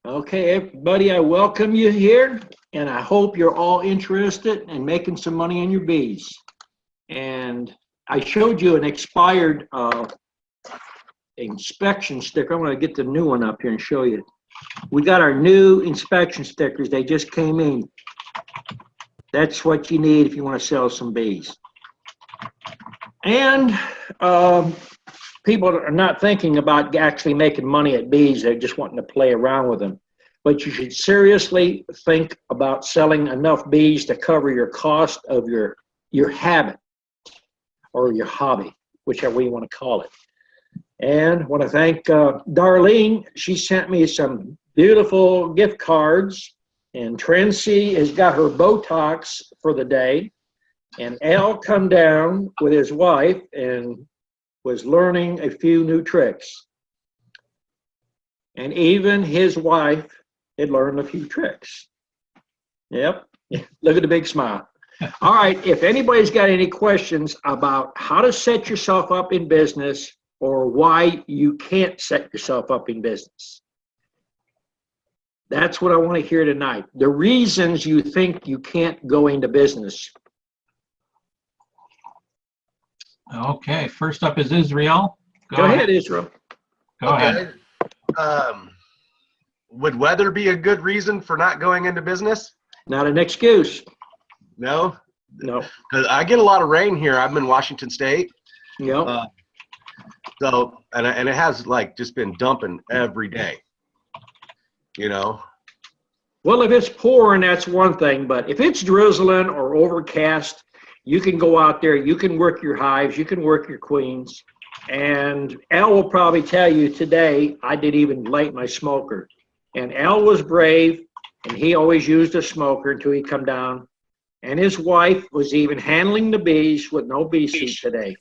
Okay, everybody, I welcome you here, and I hope you're all interested in making some money on your bees. And I showed you an expired inspection sticker. I'm going to get the new one up here and show you. We got our new inspection stickers. They just came in. That's what you need if you want to sell some bees. And people are not thinking about actually making money at bees. They're just wanting to play around with them. But you should seriously think about selling enough bees to cover your cost of your habit or your hobby, whichever way you want to call it. And I want to thank Darlene. She sent me some beautiful gift cards. And Tracy has got her Botox for the day. And Al come down with his wife and was learning a few new tricks. And even his wife had learned a few tricks. Yep, look at the big smile. All right, if anybody's got any questions about how to set yourself up in business or why you can't set yourself up in business, that's what I want to hear tonight. The reasons you think you can't go into business. Okay, first up is Israel. Go ahead, Israel. Go ahead. Would weather be a good reason for not going into business? Not an excuse. No? No. Because I get a lot of rain here. I'm in Washington State. Yep. So, and it has like just been dumping every day, you know? Well, if it's pouring, that's one thing, but if it's drizzling or overcast, you can go out there, you can work your hives, you can work your queens, and Al will probably tell you today, I didn't even light my smoker. And Al was brave, and he always used a smoker until he come down. And his wife was even handling the bees with no bee seat today.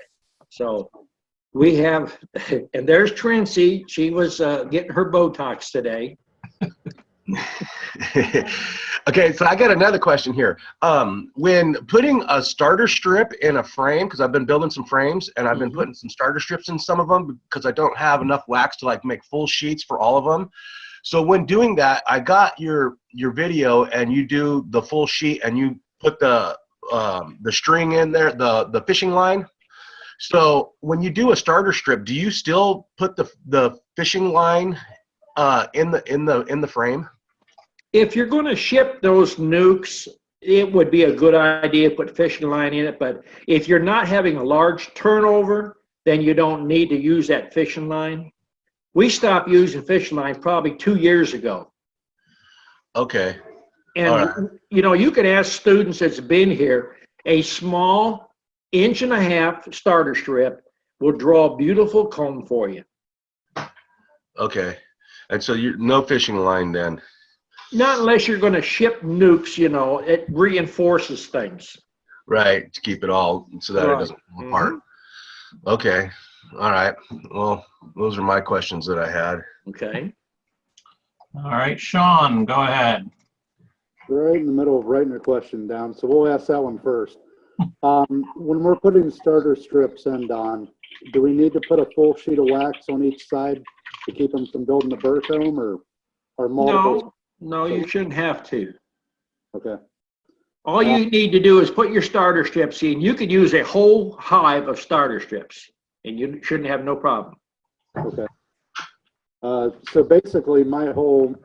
So we have, and there's Tracy, she was getting her Botox today. Okay, so I got another question here. When putting a starter strip in a frame, because I've been building some frames and I've been putting some starter strips in some of them because I don't have enough wax to like make full sheets for all of them. So when doing that, I got your video and you do the full sheet and you put the string in there, the fishing line. So when you do a starter strip, do you still put the fishing line in the frame? If you're going to ship those nukes, it would be a good idea to put fishing line in it. But if you're not having a large turnover, then you don't need to use that fishing line. We stopped using fishing line probably 2 years ago. Okay. And, you know, you can ask students that's been here, a small 1.5 inch starter strip will draw a beautiful comb for you. Okay. And so no fishing line then? Not unless you're going to ship nukes, you know, it reinforces things. Right, to keep it all so that it doesn't fall apart. Okay. All right. Well, those are my questions that I had. Okay. All right, Sean, go ahead. We're right in the middle of writing a question down, so we'll ask that one first. When we're putting starter strips in, Don, do we need to put a full sheet of wax on each side to keep them from building the burr comb, or multiple? No, you shouldn't have to. Okay. All you need to do is put your starter strips in. You could use a whole hive of starter strips, and you shouldn't have no problem. Okay. So basically, my whole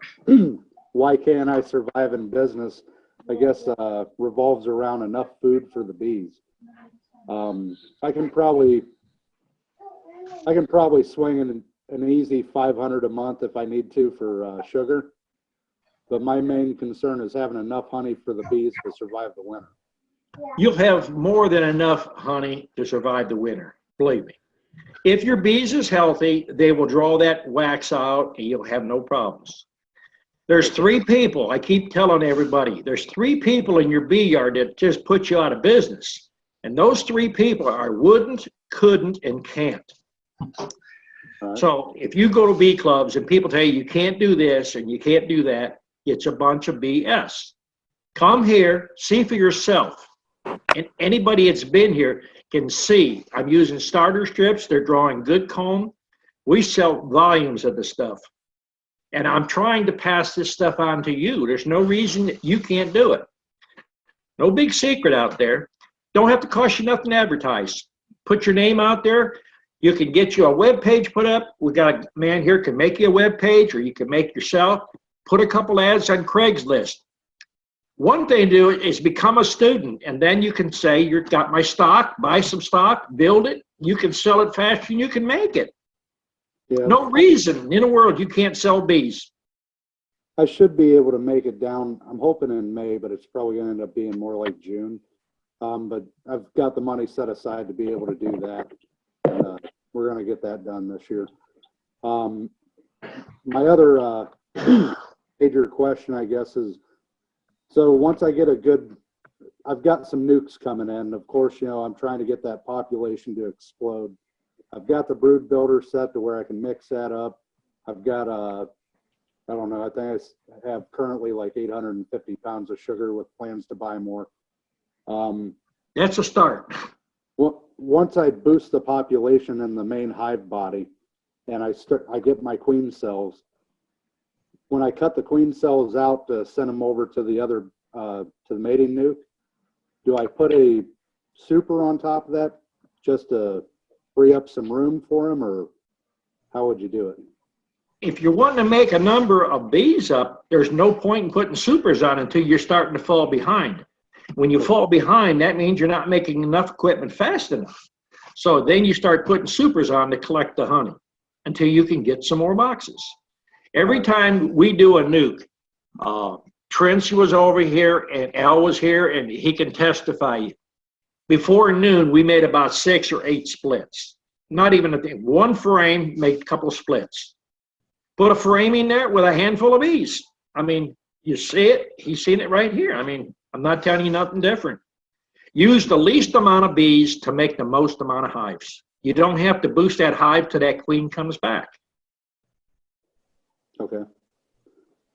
why can't I survive in business, I guess, revolves around enough food for the bees. I can probably swing an easy 500 a month if I need to for sugar. But my main concern is having enough honey for the bees to survive the winter. You'll have more than enough honey to survive the winter, believe me. If your bees is healthy, they will draw that wax out and you'll have no problems. There's 3 people, I keep telling everybody, there's 3 people in your bee yard that just put you out of business. And those 3 people are wouldn't, couldn't, and can't. So if you go to bee clubs and people tell you can't do this and you can't do that, it's a bunch of BS. Come here, see for yourself. And anybody that's been here can see. I'm using starter strips. They're drawing good comb. We sell volumes of the stuff. And I'm trying to pass this stuff on to you. There's no reason that you can't do it. No big secret out there. Don't have to cost you nothing to advertise. Put your name out there. You can get you a web page put up. We got a man here can make you a web page, or you can make yourself. Put a couple ads on Craigslist. One thing to do is become a student, and then you can say, you've got my stock, buy some stock, build it. You can sell it faster than you can make it. Yeah. No reason in the world you can't sell bees. I should be able to make it down. I'm hoping in May, but it's probably going to end up being more like June. But I've got the money set aside to be able to do that. And, we're going to get that done this year. My other major question, I guess, is, so once I get I've got some nukes coming in. Of course, you know, I'm trying to get that population to explode. I've got the brood builder set to where I can mix that up. I've got I don't know, I think I have currently like 850 pounds of sugar with plans to buy more. That's a start. Well, once I boost the population in the main hive body and I get my queen cells, when I cut the queen cells out to send them over to the other, to the mating nuke, do I put a super on top of that just to free up some room for them, or how would you do it? If you're wanting to make a number of bees up, there's no point in putting supers on until you're starting to fall behind. When you fall behind, that means you're not making enough equipment fast enough. So then you start putting supers on to collect the honey until you can get some more boxes. Every time we do a nuke, Trent was over here and Al was here, and he can testify. Before noon, we made about 6 or 8 splits. Not even a thing. One frame, make a couple of splits. Put a frame in there with a handful of bees. I mean, you see it. He's seen it right here. I mean, I'm not telling you nothing different. Use the least amount of bees to make the most amount of hives. You don't have to boost that hive till that queen comes back. Okay.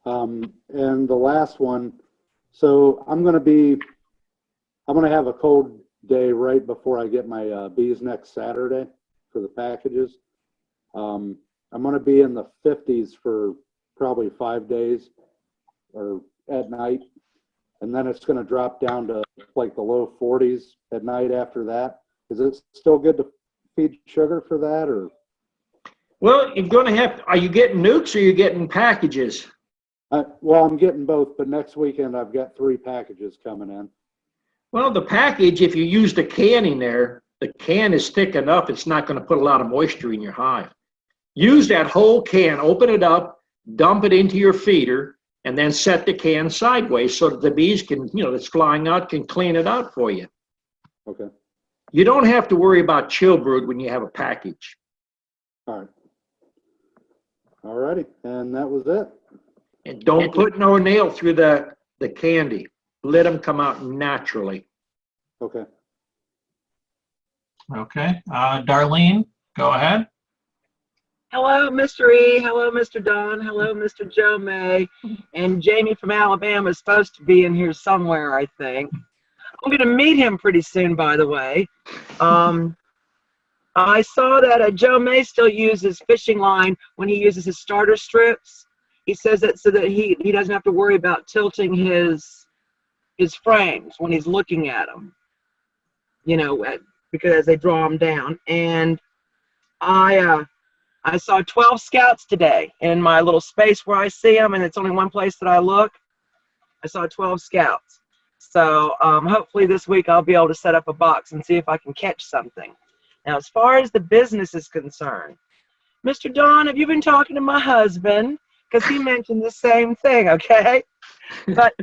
And the last one, so I'm going to have a cold day right before I get my bees next Saturday for the packages. I'm going to be in the 50s for probably 5 days or at night. And then it's going to drop down to like the low 40s at night after that. Is it still good to feed sugar for that, or? Well, you're going to have, are you getting nukes or are you getting packages? Well, I'm getting both, but next weekend I've got 3 packages coming in. Well, the package, if you use the can in there, the can is thick enough, it's not going to put a lot of moisture in your hive. Use that whole can, open it up, dump it into your feeder, and then set the can sideways so that the bees can, you know, that's flying out can clean it out for you. Okay. You don't have to worry about chill brood when you have a package. All right. All righty. And that was it. And don't put no nail through the candy. Let them come out naturally. Okay. Okay. Darlene, go ahead. Hello, Mr. E. Hello, Mr. Don. Hello, Mr. Joe May. And Jamie from Alabama is supposed to be in here somewhere, I think. I'm going to meet him pretty soon, by the way. I saw that Joe May still uses fishing line when he uses his starter strips. He says that so that he doesn't have to worry about tilting his frames when he's looking at them, you know, because as they draw them down. And I saw 12 scouts today in my little space where I see them, and it's only one place that I look. I saw 12 scouts. So hopefully this week I'll be able to set up a box and see if I can catch something. Now, as far as the business is concerned, Mr. Don, have you been talking to my husband? Because he mentioned the same thing, okay? But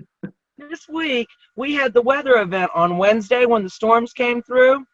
this week, we had the weather event on Wednesday when the storms came through.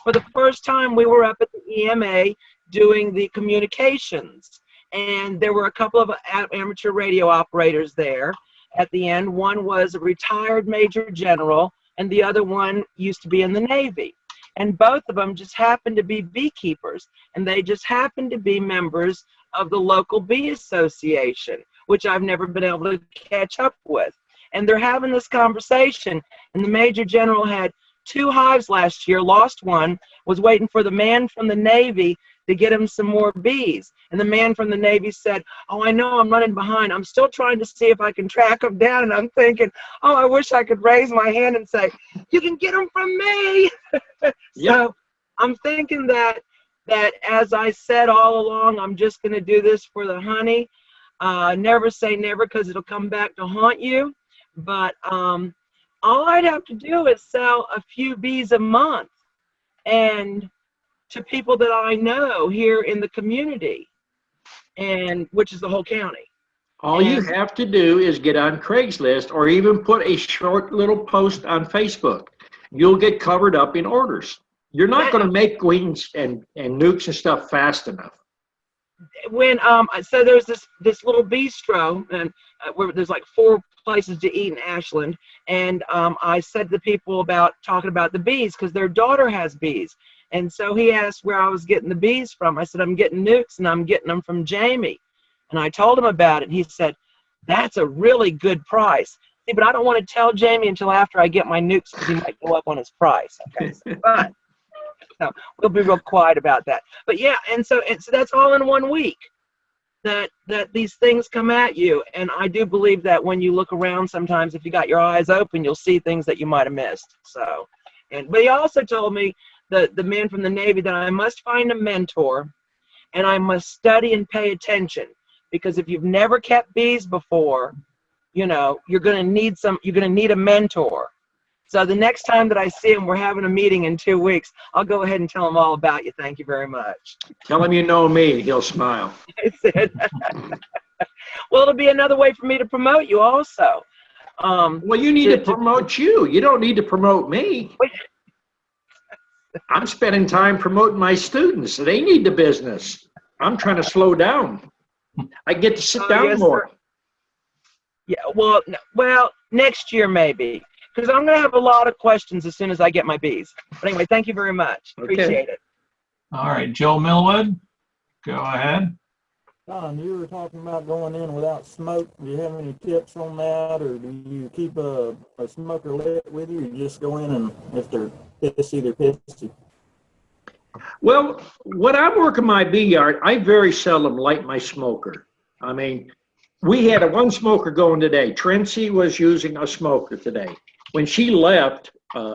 For the first time, we were up at the EMA doing the communications. And there were a couple of amateur radio operators there at the end. One was a retired major general, and the other one used to be in the Navy. And both of them just happened to be beekeepers, and they just happened to be members of the local bee association, which I've never been able to catch up with. And they're having this conversation, and the major general had 2 hives last year, lost one, was waiting for the man from the Navy to get him some more bees. And the man from the Navy said, oh, I know I'm running behind. I'm still trying to see if I can track them down. And I'm thinking, oh, I wish I could raise my hand and say, you can get them from me. So I'm thinking that as I said all along, I'm just going to do this for the honey. Never say never, because it'll come back to haunt you. But all I'd have to do is sell a few bees a month, and to people that I know here in the community, and which is the whole county. All you have to do is get on Craigslist or even put a short little post on Facebook. You'll get covered up in orders. You're not going to make queens and nukes and stuff fast enough. When so there's this little bistro, and where there's like 4 places to eat in Ashland, and I said to the people about talking about the bees, because their daughter has bees, and so he asked where I was getting the bees from. I said, I'm getting nukes, and I'm getting them from Jamie. And I told him about it. He said, that's a really good price. See, but I don't want to tell Jamie until after I get my nukes, because he might go up on his price. Okay, so we'll be real quiet about that. But yeah, and so that's all in 1 week that these things come at you. And I do believe that when you look around, sometimes if you got your eyes open, you'll see things that you might have missed. So, but he also told me, the man from the Navy, that I must find a mentor, and I must study and pay attention, because if you've never kept bees before, you know, you're going to need a mentor. So the next time that I see him, we're having a meeting in 2 weeks, I'll go ahead and tell him all about you. Thank you very much. Tell him you know me. He'll smile. I said, well, it'll be another way for me to promote you also. Well, you need to promote you. You don't need to promote me. I'm spending time promoting my students. They need the business. I'm trying to slow down. I get to sit down more. Sir. Yeah, well, next year maybe, because I'm going to have a lot of questions as soon as I get my bees. But anyway, thank you very much. Appreciate it. All right, Joe Millwood, go ahead. Don, you were talking about going in without smoke. Do you have any tips on that, or do you keep a smoker lit with you, or you just go in and if they're pissy, they're pissy? Well, when I'm working my bee yard, I very seldom light my smoker. I mean, we had one smoker going today. Trincy was using a smoker today. When she left,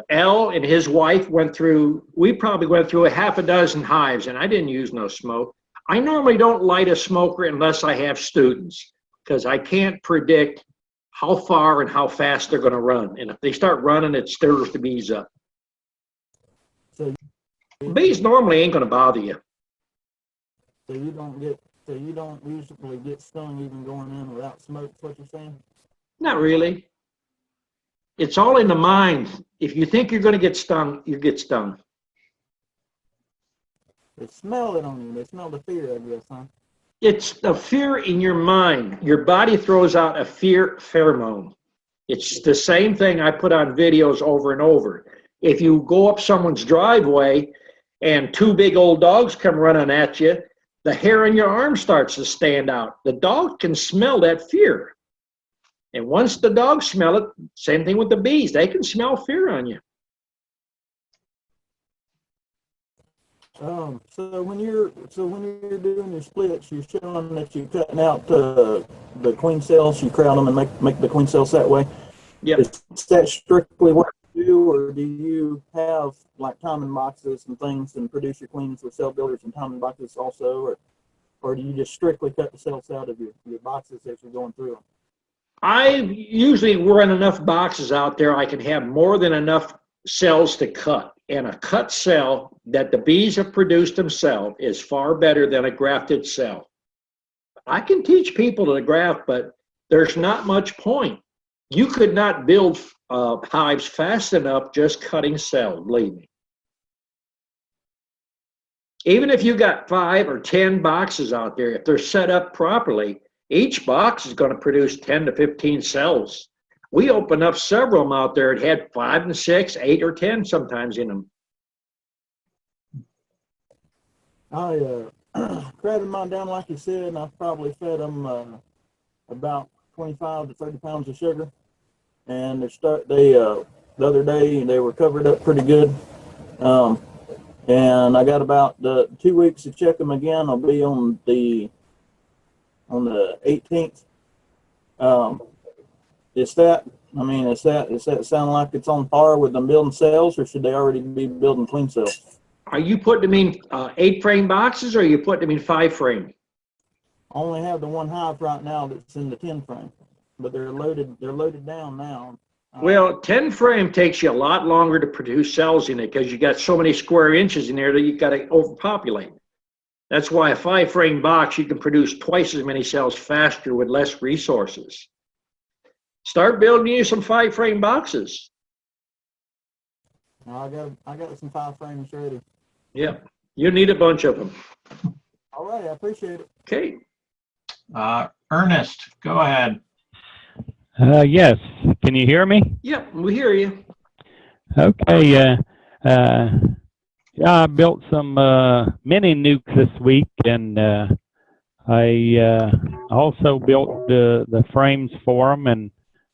Al and his wife we probably went through a half a dozen hives, and I didn't use no smoke. I normally don't light a smoker unless I have students, because I can't predict how far and how fast they're going to run. And if they start running, it stirs the bees up. So bees normally ain't going to bother you. So you don't usually get stung even going in without smoke, is what you're saying? Not really. It's all in the mind. If you think you're going to get stung, you get stung. They smell it on you. They smell the fear, I guess, huh? It's the fear in your mind. Your body throws out a fear pheromone. It's the same thing I put on videos over and over. If you go up someone's driveway and 2 big old dogs come running at you, the hair on your arm starts to stand out. The dog can smell that fear. And once the dogs smell it, same thing with the bees. They can smell fear on you. So when you're doing your splits, you're showing that you're cutting out the queen cells. You crowd them and make the queen cells that way. Yep. Is that strictly what you do, or do you have like timing boxes and things and produce your queens with cell builders and timing boxes also, or do you just strictly cut the cells out of your boxes as you're going through them? I usually run enough boxes out there I can have more than enough cells to cut. And a cut cell that the bees have produced themselves is far better than a grafted cell. I can teach people to graft, but there's not much point. You could not build hives fast enough just cutting cells, believe me. Even if you got 5 or 10 boxes out there, if they're set up properly, each box is going to produce 10 to 15 cells. We opened up several of them out there. It had 5 and 6, 8 or 10 sometimes in them. I crowded mine down like you said, and I probably fed them about 25 to 30 pounds of sugar. And they the other day, and they were covered up pretty good. And I got about 2 weeks to check them again. I'll be on the 18th. Is that sound like it's on par with them building cells, or should they already be building clean cells? Are you putting them in 8-frame boxes, or are you putting them in 5-frame? I only have the one hive right now that's in the 10-frame, but they're loaded down now. Well, 10-frame takes you a lot longer to produce cells in it because you got so many square inches in there that you got to overpopulate. That's why a 5-frame box, you can produce twice as many cells faster with less resources. Start building you some 5-frame boxes. I got some 5 frames ready. Yeah, you need a bunch of them. All right, I appreciate it. Okay. Ernest, go ahead. Yes. Can you hear me? Yep, we hear you. Okay. I built some mini nukes this week, and I also built the frames for them, and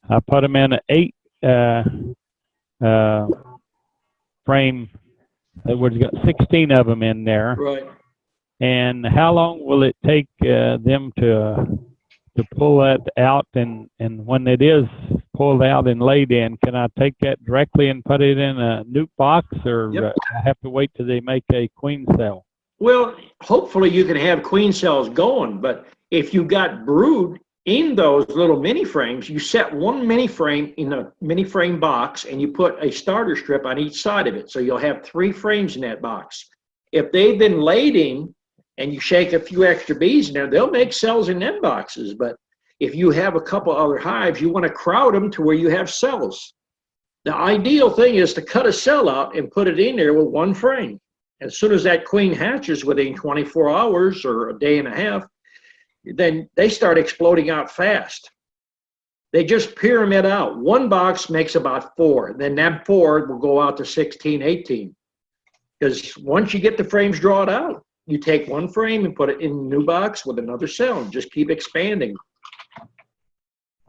I put them in an 8 frame. We've got 16 of them in there. Right. And how long will it take them to pull that out? And when it is pulled out and laid in, can I take that directly and put it in a nuke box, or Yep. I have to wait till they make a queen cell? Well, hopefully you can have queen cells going, but if you got brood in those little mini frames, you set one mini frame in a mini frame box and you put a starter strip on each side of it. So you'll have 3 frames in that box. If they've been laid in and you shake a few extra bees in there, they'll make cells in them boxes. But if you have a couple other hives, you want to crowd them to where you have cells. The ideal thing is to cut a cell out and put it in there with 1 frame. As soon as that queen hatches within 24 hours or a day and a half, then they start exploding out fast. They just pyramid out. 1 box makes about 4. Then that 4 will go out to 16, 18. Because once you get the frames drawn out, you take 1 frame and put it in a new box with another cell and just keep expanding.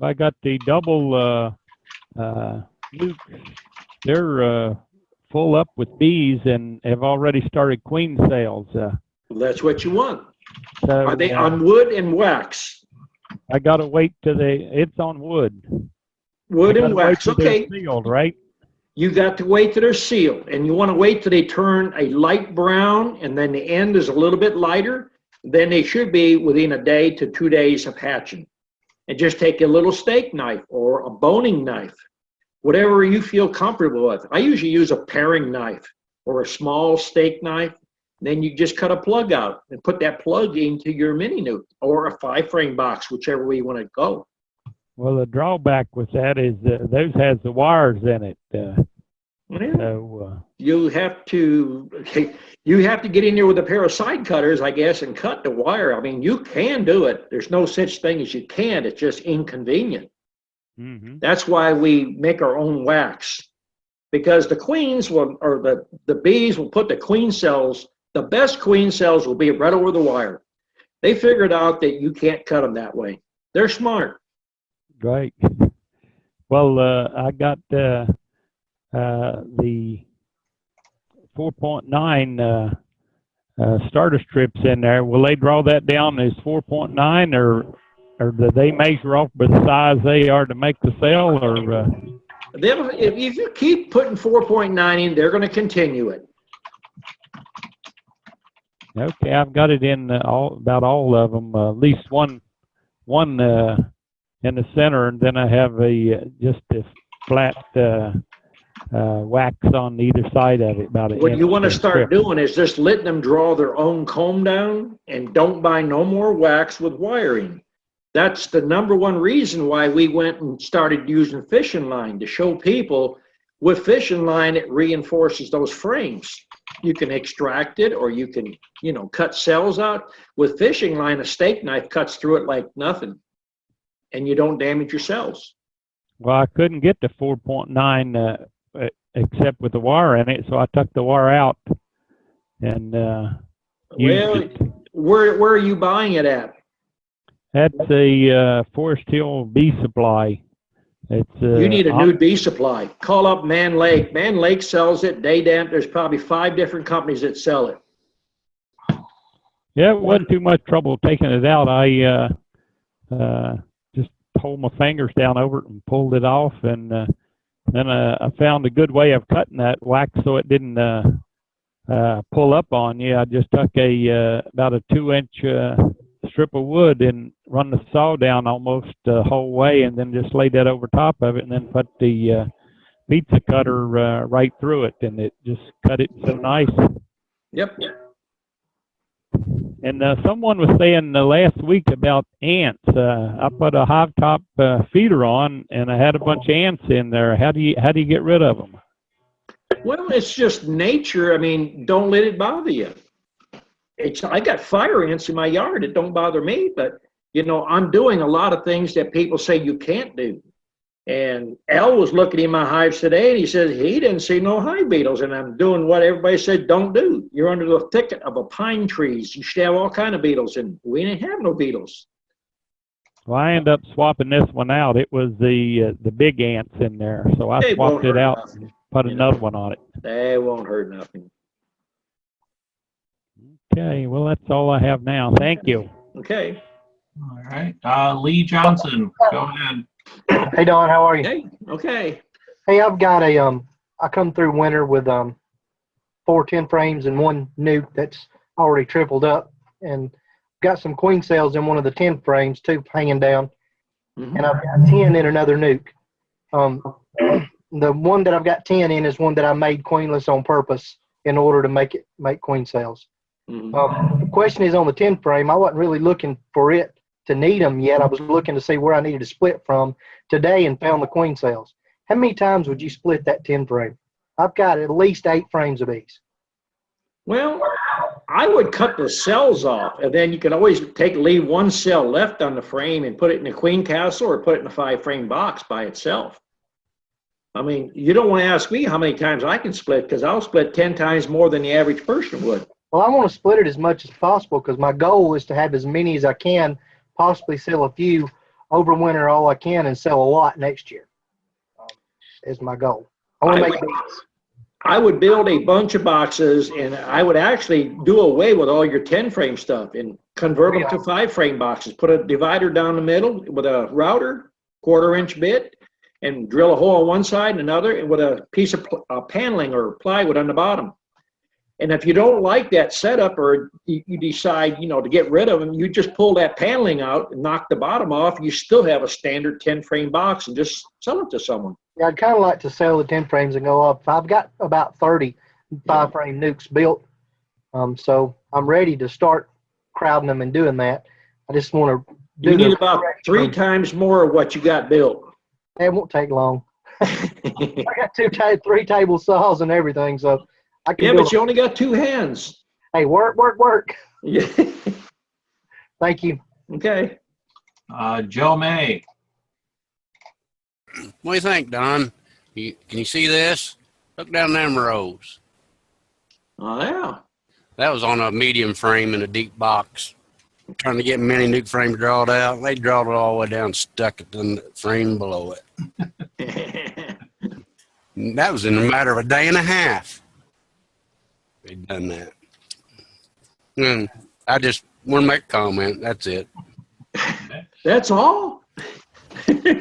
I got the double nukes. They're full up with bees and have already started queen cells. That's what you want. So, Are they on wood and wax? I gotta wait till it's on wood. Wood I and gotta wait wax, till they're okay. sealed, right? You got to wait till they're sealed, and you want to wait till they turn a light brown, and then the end is a little bit lighter. Then they should be within a day to 2 days of hatching. And just take a little steak knife or a boning knife, whatever you feel comfortable with. I usually use a paring knife or a small steak knife. Then you just cut a plug out and put that plug into your mini nuke or a 5-frame box, whichever way you want to go. Well, the drawback with that is those has the wires in it. So you have to get in there with a pair of side cutters, I guess, and cut the wire. I mean, you can do it. There's no such thing as you can't. It's just inconvenient. mm-hmm. That's why we make our own wax, because the queens will, or the bees will put the queen cells. The best queen cells will be right over the wire. They figured out that you can't cut them that way. They're smart. Right. Well, I got the 4.9 starter strips in there. Will they draw that down as 4.9, or do they measure off by the size they are to make the cell? Or If you keep putting 4.9 in, they're going to continue it. okay, I've got it in about all of them. At least one in the center, and then I have just a flat wax on either side of it. What you want to start doing is just letting them draw their own comb down, and don't buy no more wax with wiring. That's the #1 reason why we went and started using fishing line, to show people with fishing line it reinforces those frames. You can extract it, or you can, cut cells out. With fishing line, a steak knife cuts through it like nothing, and you don't damage your cells. Well, I couldn't get to 4.9 except with the wire in it, so I took the wire out and used it. Where are you buying it at? That's a Forest Hill bee supply. It's You need a new bee supply. Call up Man Lake. Man Lake sells it. There's probably 5 different companies that sell it. Yeah, it wasn't too much trouble taking it out. I just pulled my fingers down over it and pulled it off, and then I found a good way of cutting that wax so it didn't pull up on you. I just took about a 2-inch strip of wood and run the saw down almost the whole way, and then just laid that over top of it, and then put the pizza cutter right through it, and it just cut it so nice. Yep. And someone was saying last week about ants. I put a hive top feeder on, and I had a bunch of ants in there. How do you get rid of them? Well, it's just nature. I mean, don't let it bother you. I got fire ants in my yard. It don't bother me, but I'm doing a lot of things that people say you can't do. And Al was looking in my hives today, and he says he didn't see no hive beetles, and I'm doing what everybody said don't do. You're under the thicket of a pine trees. You should have all kind of beetles, and we didn't have no beetles. Well, I ended up swapping this one out. It was the big ants in there, so I swapped it out and put another one on it. They won't hurt nothing. Okay, well, that's all I have now. Thank you. Okay. All right. Lee Johnson, go ahead. Hey Don, how are you? Hey, okay. Hey, I've got I come through winter with 4 10 frames and 1 nuke that's already tripled up, and got some queen cells in one of the 10 frames, 2 hanging down, and I've got 10 in another nuke. The one that I've got 10 in is one that I made queenless on purpose in order to make queen cells. The question is on the 10 frame, I wasn't really looking for it to need them yet. I was looking to see where I needed to split from today and found the queen cells. How many times would you split that 10 frame? I've got at least 8 frames of these. Well, I would cut the cells off, and then you can always leave 1 cell left on the frame and put it in a queen castle or put it in a 5-frame box by itself. I mean, you don't want to ask me how many times I can split, because I'll split 10 times more than the average person would. Well, I want to split it as much as possible because my goal is to have as many as I can, possibly sell a few over winter, all I can, and sell a lot next year. Is my goal. I want to make these. I would build a bunch of boxes, and I would actually do away with all your 10-frame stuff and convert them to 5-frame boxes. Put a divider down the middle with a router, 1/4-inch bit, and drill a hole on one side and another, and with a piece of paneling or plywood on the bottom. And if you don't like that setup, or you decide, to get rid of them, you just pull that paneling out and knock the bottom off. You still have a standard 10-frame box and just sell it to someone. Yeah, I'd kind of like to sell the 10 frames and go up. I've got about 30 5-frame nukes built, so I'm ready to start crowding them and doing that. I just want to do. You need about 3 times more of what you got built. It won't take long. I got 3 table saws and everything, so I can. Yeah, but you only got 2 hands. Hey, work. Yeah. Thank you. Okay. Joe May. What do you think, Don? Can you see this? Look down them rows. Oh, yeah. That was on a medium frame in a deep box. I'm trying to get mini nuke frame drawed out. They drawed it all the way down, stuck it in the frame below it. That was in a matter of a day and a half. They'd done that. And I just want to make a comment. That's it. That's all?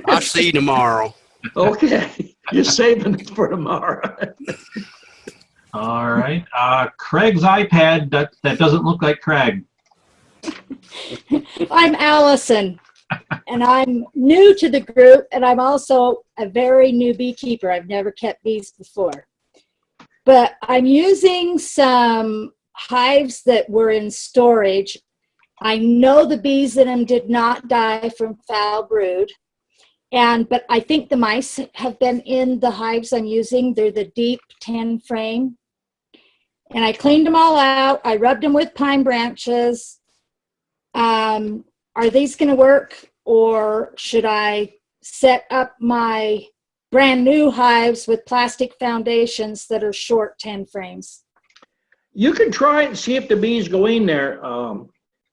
I'll see you tomorrow. Okay. You're saving it for tomorrow. All right. Craig's iPad, that doesn't look like Craig. I'm Allison, and I'm new to the group, and I'm also a very new beekeeper. I've never kept bees before. But I'm using some hives that were in storage. I know the bees in them did not die from foul brood. But I think the mice have been in the hives I'm using. They're the deep 10 frame. And I cleaned them all out. I rubbed them with pine branches. Are these going to work, or should I set up my brand new hives with plastic foundations that are short 10 frames? You can try it and see if the bees go in there.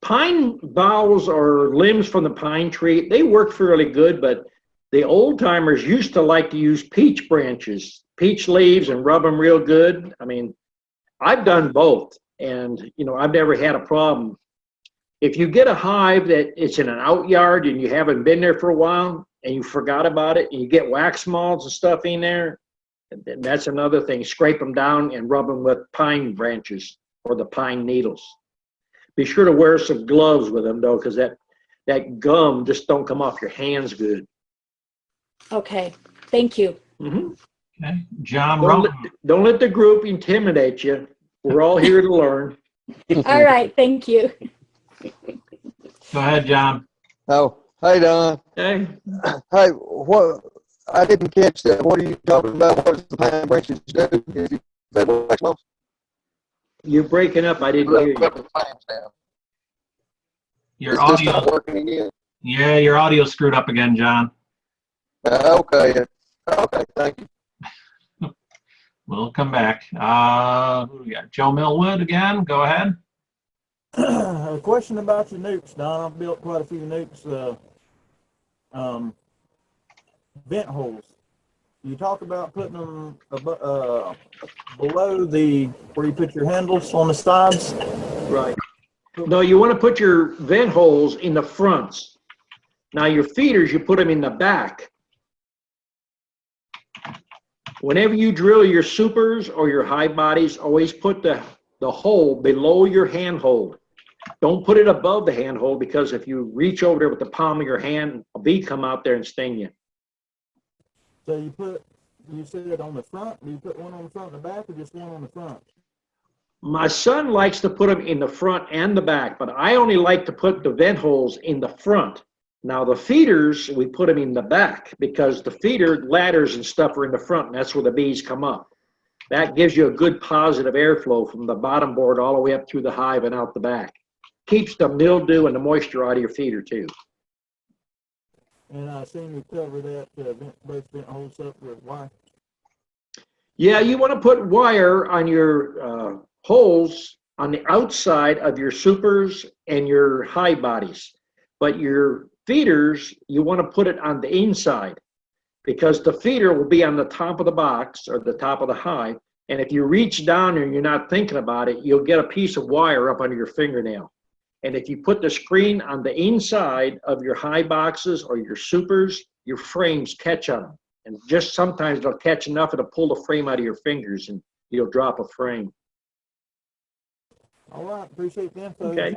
Pine boughs or limbs from the pine tree, they work fairly good, but The old timers used to like to use peach branches, peach leaves, and rub them real good. I mean, I've done both, and I've never had a problem. If you get a hive that it's in an out yard and you haven't been there for a while and you forgot about it, and you get wax moths and stuff in there, then that's another thing. Scrape them down and rub them with pine branches or the pine needles. Be sure to wear some gloves with them though, because that gum just don't come off your hands good. Okay, thank you. Mm-hmm. Okay, John Don't let the group intimidate you. We're all here to learn. All right, thank you. Go ahead, John. Oh, hey, Don. Hey, Hey, what? I didn't catch that. What are you talking about? What does the pine branches do? If you fed wax moths? you're breaking up. I didn't hear you. Your Is this not audio. working again? Yeah, your audio's screwed up again, John. Okay. Okay, thank you. We'll come back. Who do we got? Joe Millwood again. Go ahead. A question about your nukes, Don. I've built quite a few nukes. Vent holes. You talk about putting them below where you put your handles on the sides. Right. No, you want to put your vent holes in the fronts. Now your feeders, you put them in the back. Whenever you drill your supers or your hive bodies, always put the hole below your handhold. Don't put it above the handhold, because if you reach over there with the palm of your hand, a bee come out there and sting you. So you said it on the front. Do you put one on the front and the back, or just one on the front? My son likes to put them in the front and the back, but I only like to put the vent holes in the front. Now the feeders, we put them in the back, because the feeder ladders and stuff are in the front, and that's where the bees come up. That gives you a good positive airflow from the bottom board all the way up through the hive and out the back. Keeps the mildew and the moisture out of your feeder too. And I assume you cover that both vent holes up with wire. Yeah, you want to put wire on your holes on the outside of your supers and your hive bodies. But your feeders, you want to put it on the inside, because the feeder will be on the top of the box or the top of the hive. And if you reach down and you're not thinking about it, you'll get a piece of wire up under your fingernail. And if you put the screen on the inside of your hive boxes or your supers, your frames catch on them. And just sometimes they'll catch enough to pull the frame out of your fingers and you'll drop a frame. All right, appreciate the info. Okay.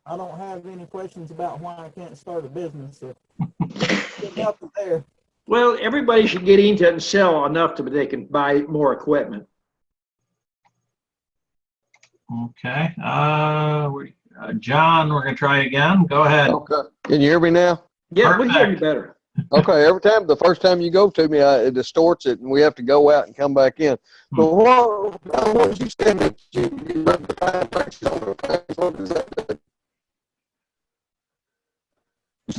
I don't have any questions about why I can't start a business. So get out there. Well, everybody should get into it and sell enough to they can buy more equipment. Okay. John, we're going to try again. Go ahead. Okay. Can you hear me now? Yeah, we hear you better. Okay. The first time you go to me, it distorts it, and we have to go out and come back in. But what did you say that you rub the pine branches on the pine? What does that do?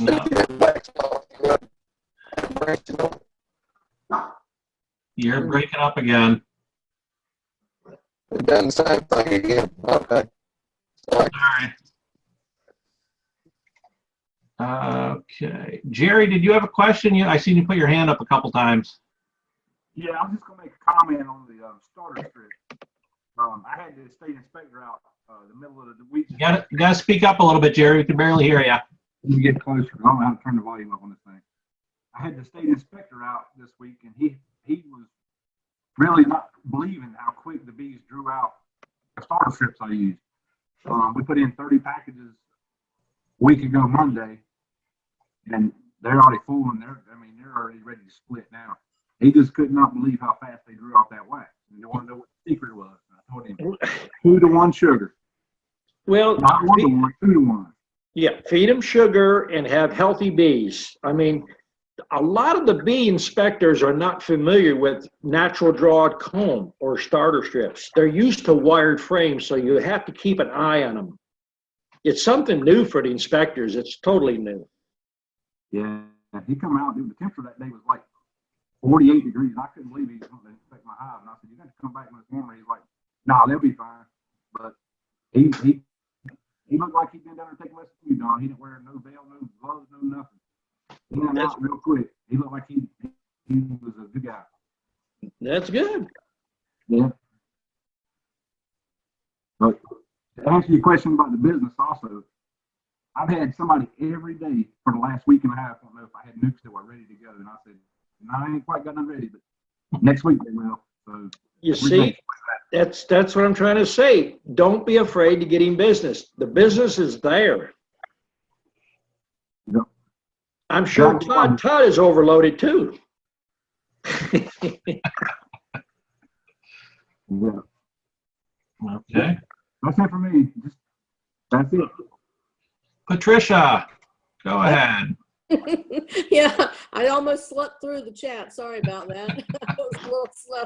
No. You're breaking up again. It done the same thing again. Okay. Sorry. All right. Okay. Jerry, did you have a question? I seen you put your hand up a couple times. Yeah, I'm just gonna make a comment on the starter strip. I had the state inspector out the middle of the week. You gotta speak up a little bit, Jerry. We can barely hear you. Let me get closer. I don't know how to turn the volume up on this thing. I had the state inspector out this week, and he was really not believing how quick the bees drew out the starter strips I used. We put in 30 packages a week ago Monday, and they're already full, and they're already ready to split now. He just could not believe how fast they drew off that wax. And he wanted to know what the secret was. And I told him 2-to-1 sugar. Well, not 1-to-1, 2-to-1. Yeah, feed them sugar and have healthy bees. I mean, a lot of the bee inspectors are not familiar with natural drawed comb or starter strips. They're used to wired frames, so you have to keep an eye on them. It's something new for the inspectors. It's totally new. Yeah, he come out, dude, the temperature that day was like 48 degrees. I couldn't believe he was going to inspect my hive. And I said, you got to come back when it's warmer. He's like, nah, they'll be fine. But he looked like he'd been down there taking lessons from you, Don. He didn't wear no veil, no gloves, no nothing. He went out real quick. He looked like he was a good guy. That's good. Yeah. But to answer your question about the business also, I've had somebody every day for the last week and a half. I don't know if I had nukes that were ready to go. And I said, no, I ain't quite got them ready, but next week they will. So You see, that's what I'm trying to say. Don't be afraid to get in business. The business is there. Yep. I'm sure Todd is overloaded too. Yeah. Okay. That's it for me. That's it. Patricia, go ahead. Yeah, I almost slept through the chat. Sorry about that. I was a little slow.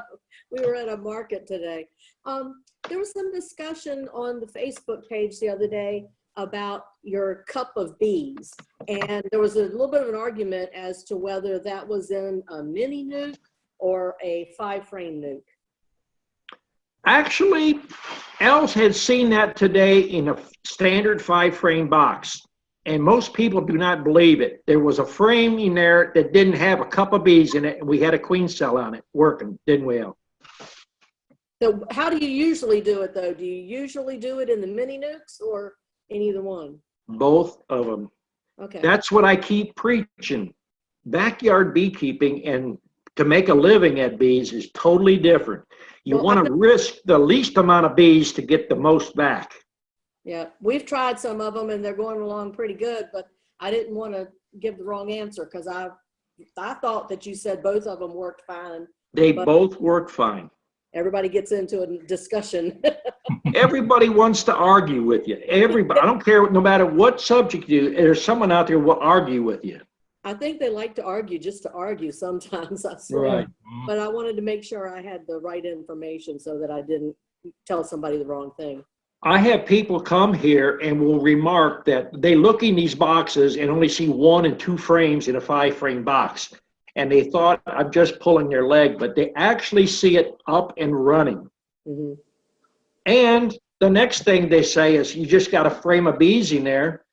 We were at a market today. There was some discussion on the Facebook page the other day about your cup of bees. And there was a little bit of an argument as to whether that was in a mini nuke or a 5-frame nuke. Actually, Els had seen that today in a standard 5-frame box. And most people do not believe it. There was a frame in there that didn't have a cup of bees in it, and we had a queen cell on it working, didn't we, El? So how do you usually do it, though? Do you usually do it in the mini nukes or in either one? Both of them. Okay. That's what I keep preaching. Backyard beekeeping and to make a living at bees is totally different. You want to risk the least amount of bees to get the most back. Yeah, we've tried some of them and they're going along pretty good, but I didn't want to give the wrong answer because I thought that you said both of them worked fine. They both work fine. Everybody gets into a discussion. Everybody wants to argue with you. Everybody, I don't care, no matter what subject you do, there's someone out there who will argue with you. I think they like to argue just to argue sometimes, I swear. Right. But I wanted to make sure I had the right information so that I didn't tell somebody the wrong thing. I have people come here and will remark that they look in these boxes and only see 1 and 2 frames in a 5-frame box. And they thought I'm just pulling their leg, but they actually see it up and running. Mm-hmm. And the next thing they say is, you just got a frame of bees in there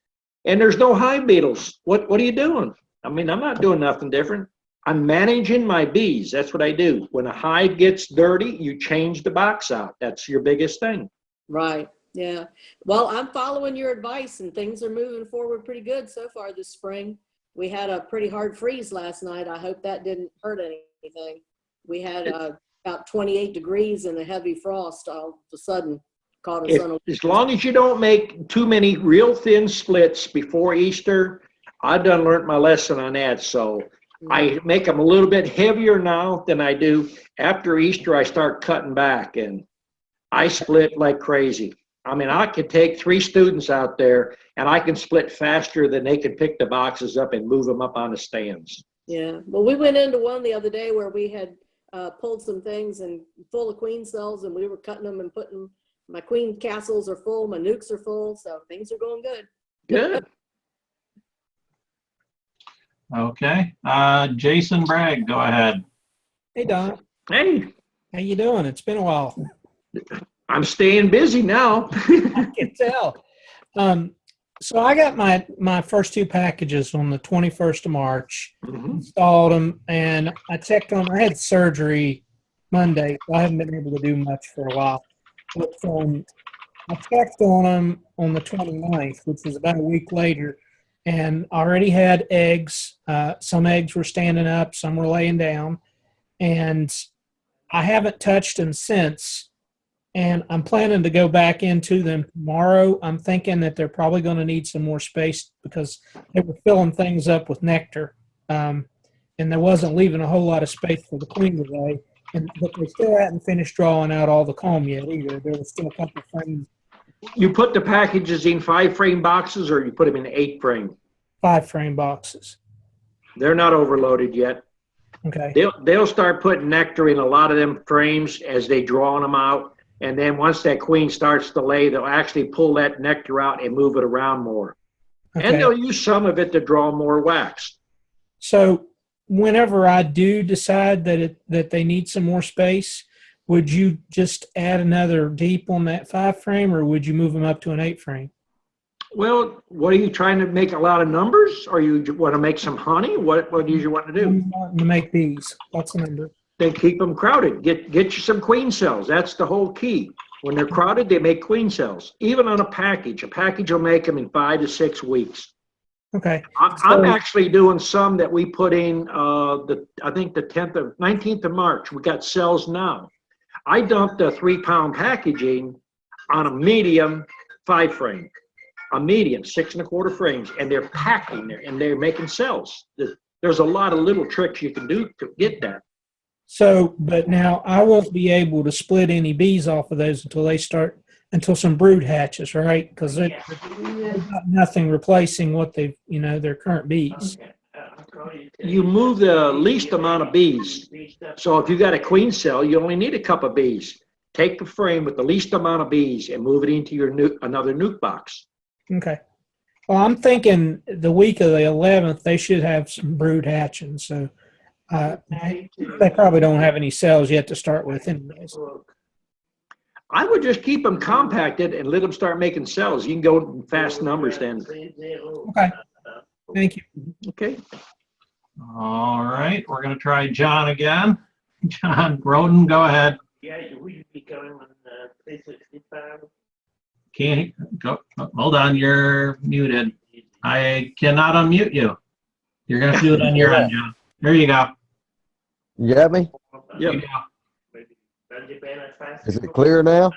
and there's no hive beetles. What are you doing? I mean, I'm not doing nothing different. I'm managing my bees. That's what I do. When a hive gets dirty, you change the box out. That's your biggest thing. Right. Yeah. Well, I'm following your advice and things are moving forward pretty good so far this spring. We had a pretty hard freeze last night. I hope that didn't hurt anything. We had about 28 degrees and a heavy frost all of a sudden caught us on. As long as you don't make too many real thin splits before Easter, I done learned my lesson on that. So I make them a little bit heavier now than I do. After Easter, I start cutting back and I split like crazy. I mean, I could take 3 students out there and I can split faster than they can pick the boxes up and move them up on the stands. Yeah. Well, we went into one the other day where we had pulled some things and full of queen cells and we were cutting them and putting, my queen castles are full, my nukes are full. So things are going good. Good. Okay. Jason Bragg, go ahead. Hey, Don. Hey. How you doing? It's been a while. I'm staying busy now. I can tell. So I got my first 2 packages on the 21st of March, installed them, and I checked on. I had surgery Monday, so I haven't been able to do much for a while. But I checked on them on the 29th, which was about a week later, and already had eggs. Some eggs were standing up, some were laying down, and I haven't touched them since. And I'm planning to go back into them tomorrow. I'm thinking that they're probably going to need some more space because they were filling things up with nectar. And there wasn't leaving a whole lot of space for the queen to lay. But they still hadn't finished drawing out all the comb yet either. There was still a couple of frames. You put the packages in 5-frame boxes or you put them in 8-frame? 5-frame boxes. They're not overloaded yet. Okay. They'll start putting nectar in a lot of them frames as they draw them out. And then once that queen starts to lay, they'll actually pull that nectar out and move it around more. Okay. And they'll use some of it to draw more wax. So whenever I do decide that they need some more space, would you just add another deep on that 5-frame or would you move them up to an 8-frame? Well, what are you trying to make a lot of numbers, or you want to make some honey? What do you want to do? I'm wanting to make these. Lots of numbers. Then keep them crowded. Get you some queen cells. That's the whole key. When they're crowded, they make queen cells. Even on a package will make them in 5 to 6 weeks. Okay. I'm actually doing some that we put in I think the 19th of March. We got cells now. I dumped a 3-pound packaging on a medium 5-frame, a medium 6 1/4 frames, and they're packing there and they're making cells. There's a lot of little tricks you can do to get that. So, but now I won't be able to split any bees off of those until some brood hatches, right? Because they've got nothing replacing what their current bees. You move the least amount of bees. So if you got a queen cell, you only need a couple of bees. Take the frame with the least amount of bees and move it into your another nuke box. Okay. Well, I'm thinking the week of the 11th, they should have some brood hatching. So they probably don't have any cells yet to start with anyways. I would just keep them compacted and let them start making cells. You can go in fast numbers then. Okay. Thank you. Okay. All right, we're going to try John again. John Broden, go ahead. Yeah, will you be going on 365? Can't go. Hold on, you're muted. I cannot unmute you. You're going to do it on your end, John. There you go. You got me? Yep. Is it clear now?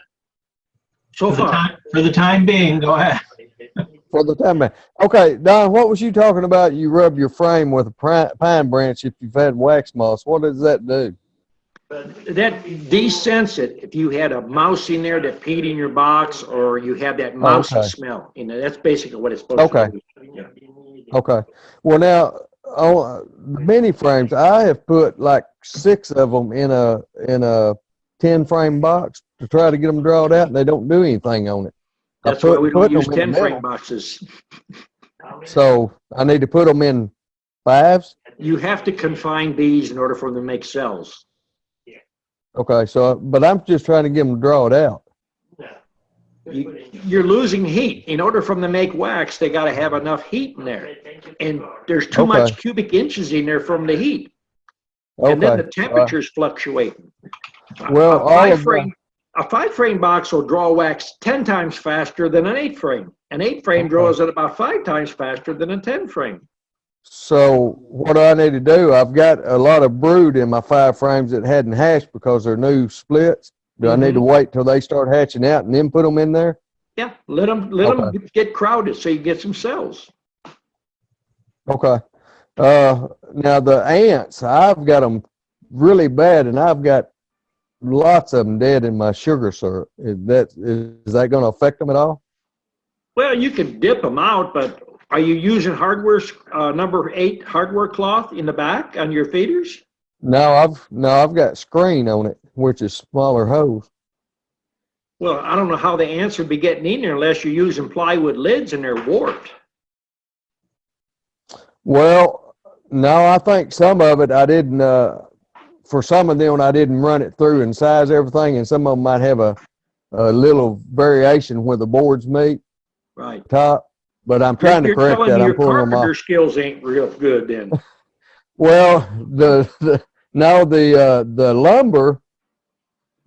So far. For the time being, go ahead. For the time being. Okay, Don, what was you talking about? You rub your frame with a pine branch if you've had wax moss. What does that do? That descents it. If you had a mouse in there that peed in your box, or you have that mousy smell, that's basically what it's supposed to do. Yeah. Okay. Well, now on the mini frames, I have put like 6 of them in a 10-frame box to try to get them drawed out, and they don't do anything on it. That's why we don't use 10-frame boxes. So I need to put them in 5s? You have to confine bees in order for them to make cells. Okay, so, but I'm just trying to get them drawed out. You're losing heat. In order for them to make wax, they got to have enough heat in there. And there's too much cubic inches in there from the heat. And then the temperature's fluctuating. Well, a 5-frame box will draw wax 10 times faster than an 8-frame. An 8-frame draws it about 5 times faster than a 10-frame. So what do I need to do? I've got a lot of brood in my 5 frames that hadn't hatched because they're new splits. Do I need to wait till they start hatching out and then put them in there? Yeah, let them get crowded so you get some cells. Okay. Now the ants, I've got them really bad, and I've got lots of them dead in my sugar syrup. Is that going to affect them at all? Well, you can dip them out, but are you using hardware number 8 hardware cloth in the back on your feeders? No, I've got screen on it, which is smaller hose. Well, I don't know how the ants would be getting in there unless you're using plywood lids and they're warped. Well, no, I think some of it I didn't. For some of them, I didn't run it through and size everything, and some of them might have a little variation where the boards meet. Right. Top, but I'm trying to correct that. I'm pulling them off. Your skills ain't real good then. Well, the lumber,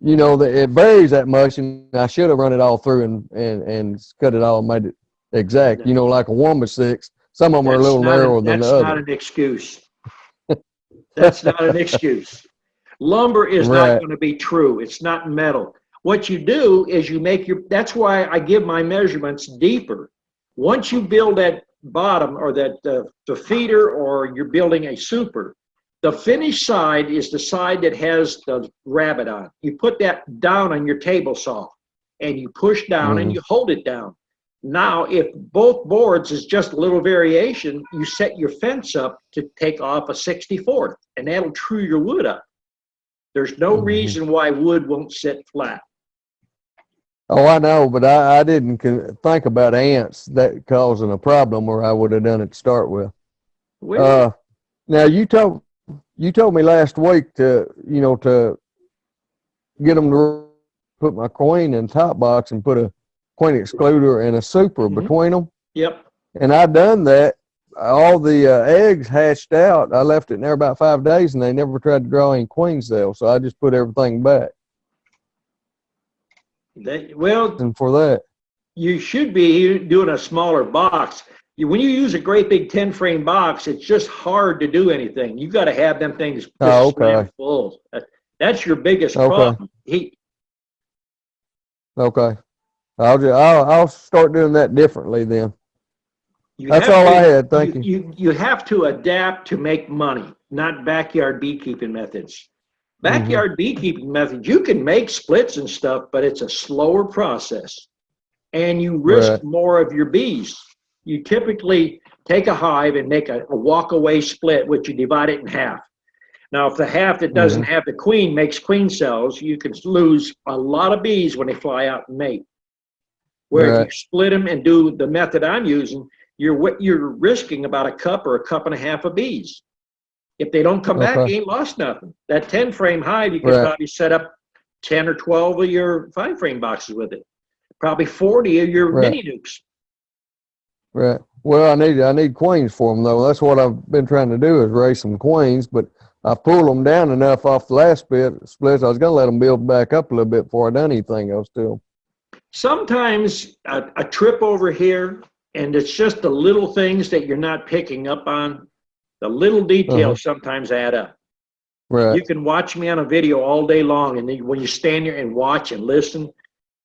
it varies that much, and I should have run it all through and cut it all and made it exact. Like a 1x6. Some of them are a little narrower than the other. That's not an excuse. That's not an excuse. Lumber is not going to be true. It's not metal. What you do is you make that's why I give my measurements deeper. Once you build that bottom or that the feeder, or you're building a super, the finished side is the side that has the rabbit on. You put that down on your table saw and you push down and you hold it down. Now, if both boards is just a little variation, you set your fence up to take off a 64th, and that'll true your wood up. There's no reason why wood won't sit flat. Oh, I know, but I didn't think about ants that causing a problem, or I would have done it to start with. Now you told me last week to get them to put my queen in top box and put a queen excluder and a super between them. Yep. And I done that. All the eggs hatched out. I left it in there about 5 days, and they never tried to draw any queen cells. So I just put everything back. Well, And for that, you should be doing a smaller box. When you use a great big 10-frame box, it's just hard to do anything. You got to have them things just Oh, okay. slammed full. That's your biggest Okay. problem. Heat. okay. I'll start doing that differently then. You That's have all to- I had. Thank you. You have to adapt to make money, not backyard beekeeping methods. Backyard beekeeping methods, you can make splits and stuff, but it's a slower process. And you risk Right. more of your bees. You typically take a hive and make a walk-away split, which you divide it in half. Now, if the half that doesn't have the queen makes queen cells, you can lose a lot of bees when they fly out and mate. Where if you Right. split them and do the method I'm using, you're risking about a cup or a cup and a half of bees. If they don't come back, Okay. you ain't lost nothing. That 10-frame hive, you can Right. probably set up 10 or 12 of your 5-frame boxes with it. Probably 40 of your Right. mini nukes. Right. Well, I need queens for them though. That's what I've been trying to do is raise some queens, but I pulled them down enough off the last splits. I was going to let them build back up a little bit before I done anything else to them. Sometimes a trip over here, and it's just the little things that you're not picking up on. The little details sometimes add up. Right. You can watch me on a video all day long, and then when you stand there and watch and listen,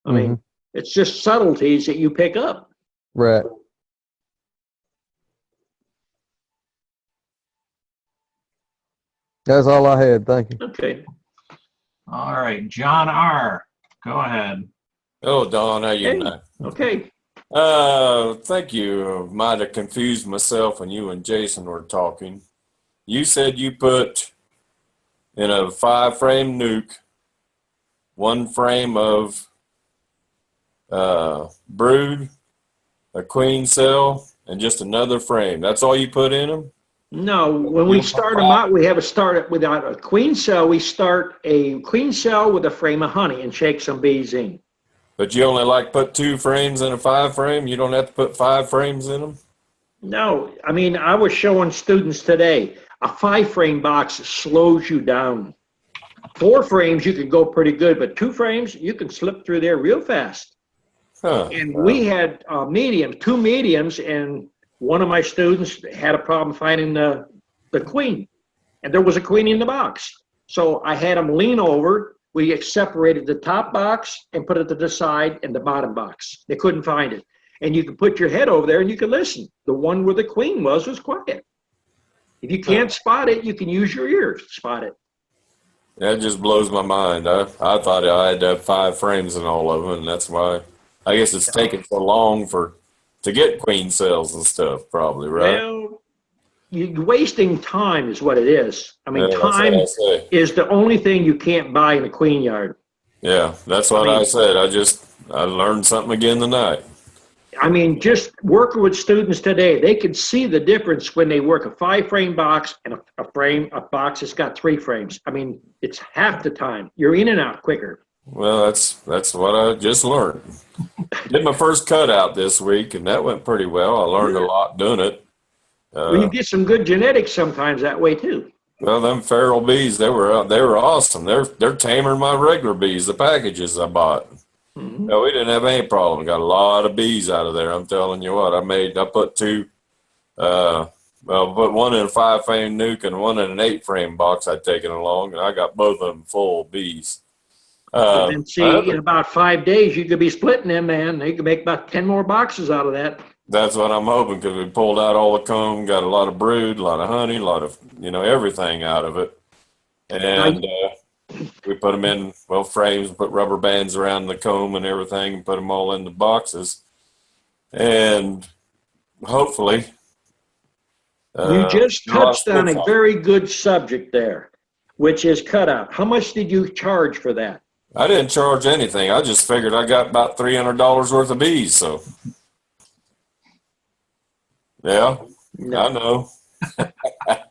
I mean, it's just subtleties that you pick up. Right. That's all I had. Thank you. Okay. All right, John R. Go ahead. Oh, Don, how you Hey, doing? okay. Thank you. Might have confused myself when you and Jason were talking. You said you put in a 5-frame nuke, 1 frame of brood, a queen cell, and just another frame. That's all you put in them? No, when we start them out, we have a start without a queen cell. We start a queen cell with a frame of honey and shake some bees in. But you only put 2 frames in a 5-frame? You don't have to put 5 frames in them? No, I mean, I was showing students today, a 5-frame box slows you down. 4 frames, you can go pretty good, but 2 frames, you can slip through there real fast. Huh. And we had 2 mediums, and one of my students had a problem finding the queen, and there was a queen in the box. So I had him lean over. We separated the top box and put it to the side and the bottom box. They couldn't find it. And you can put your head over there and you can listen. The one where the queen was quiet. If you can't spot it, you can use your ears to spot it. That just blows my mind. I thought I had to have 5 frames in all of them, and that's why I guess it's taking so long to get queen cells and stuff, probably, right? Well, you're wasting time is what it is. I mean, Yeah, that's time what I say. is the only thing you can't buy in a queen yard. Yeah, that's what I said. I learned something again tonight. I mean, just working with students today, they can see the difference when they work a 5-frame box and a box that's got 3 frames. I mean, it's half the time. You're in and out quicker. Well, that's what I just learned. Did my first cutout this week, and that went pretty well. I learned a lot doing it. Well, you get some good genetics sometimes that way too. Well, them feral bees, they were awesome. They're tamer than my regular bees, the packages I bought. No, we didn't have any problem. Got a lot of bees out of there. I'm telling you what, I put 2, put one in a 5-frame nuke and one in an 8-frame box I'd taken along, and I got both of them full of bees. But then see, in about 5 days, you could be splitting them, man. You could make about 10 more boxes out of that. That's what I'm hoping, because we pulled out all the comb, got a lot of brood, a lot of honey, a lot of, everything out of it. And we put them in, frames, put rubber bands around the comb and everything, and put them all in the boxes. And hopefully. You just touched on a very good subject there, which is cutout. How much did you charge for that? I didn't charge anything. I just figured I got about $300 worth of bees, so. Yeah, no. I know.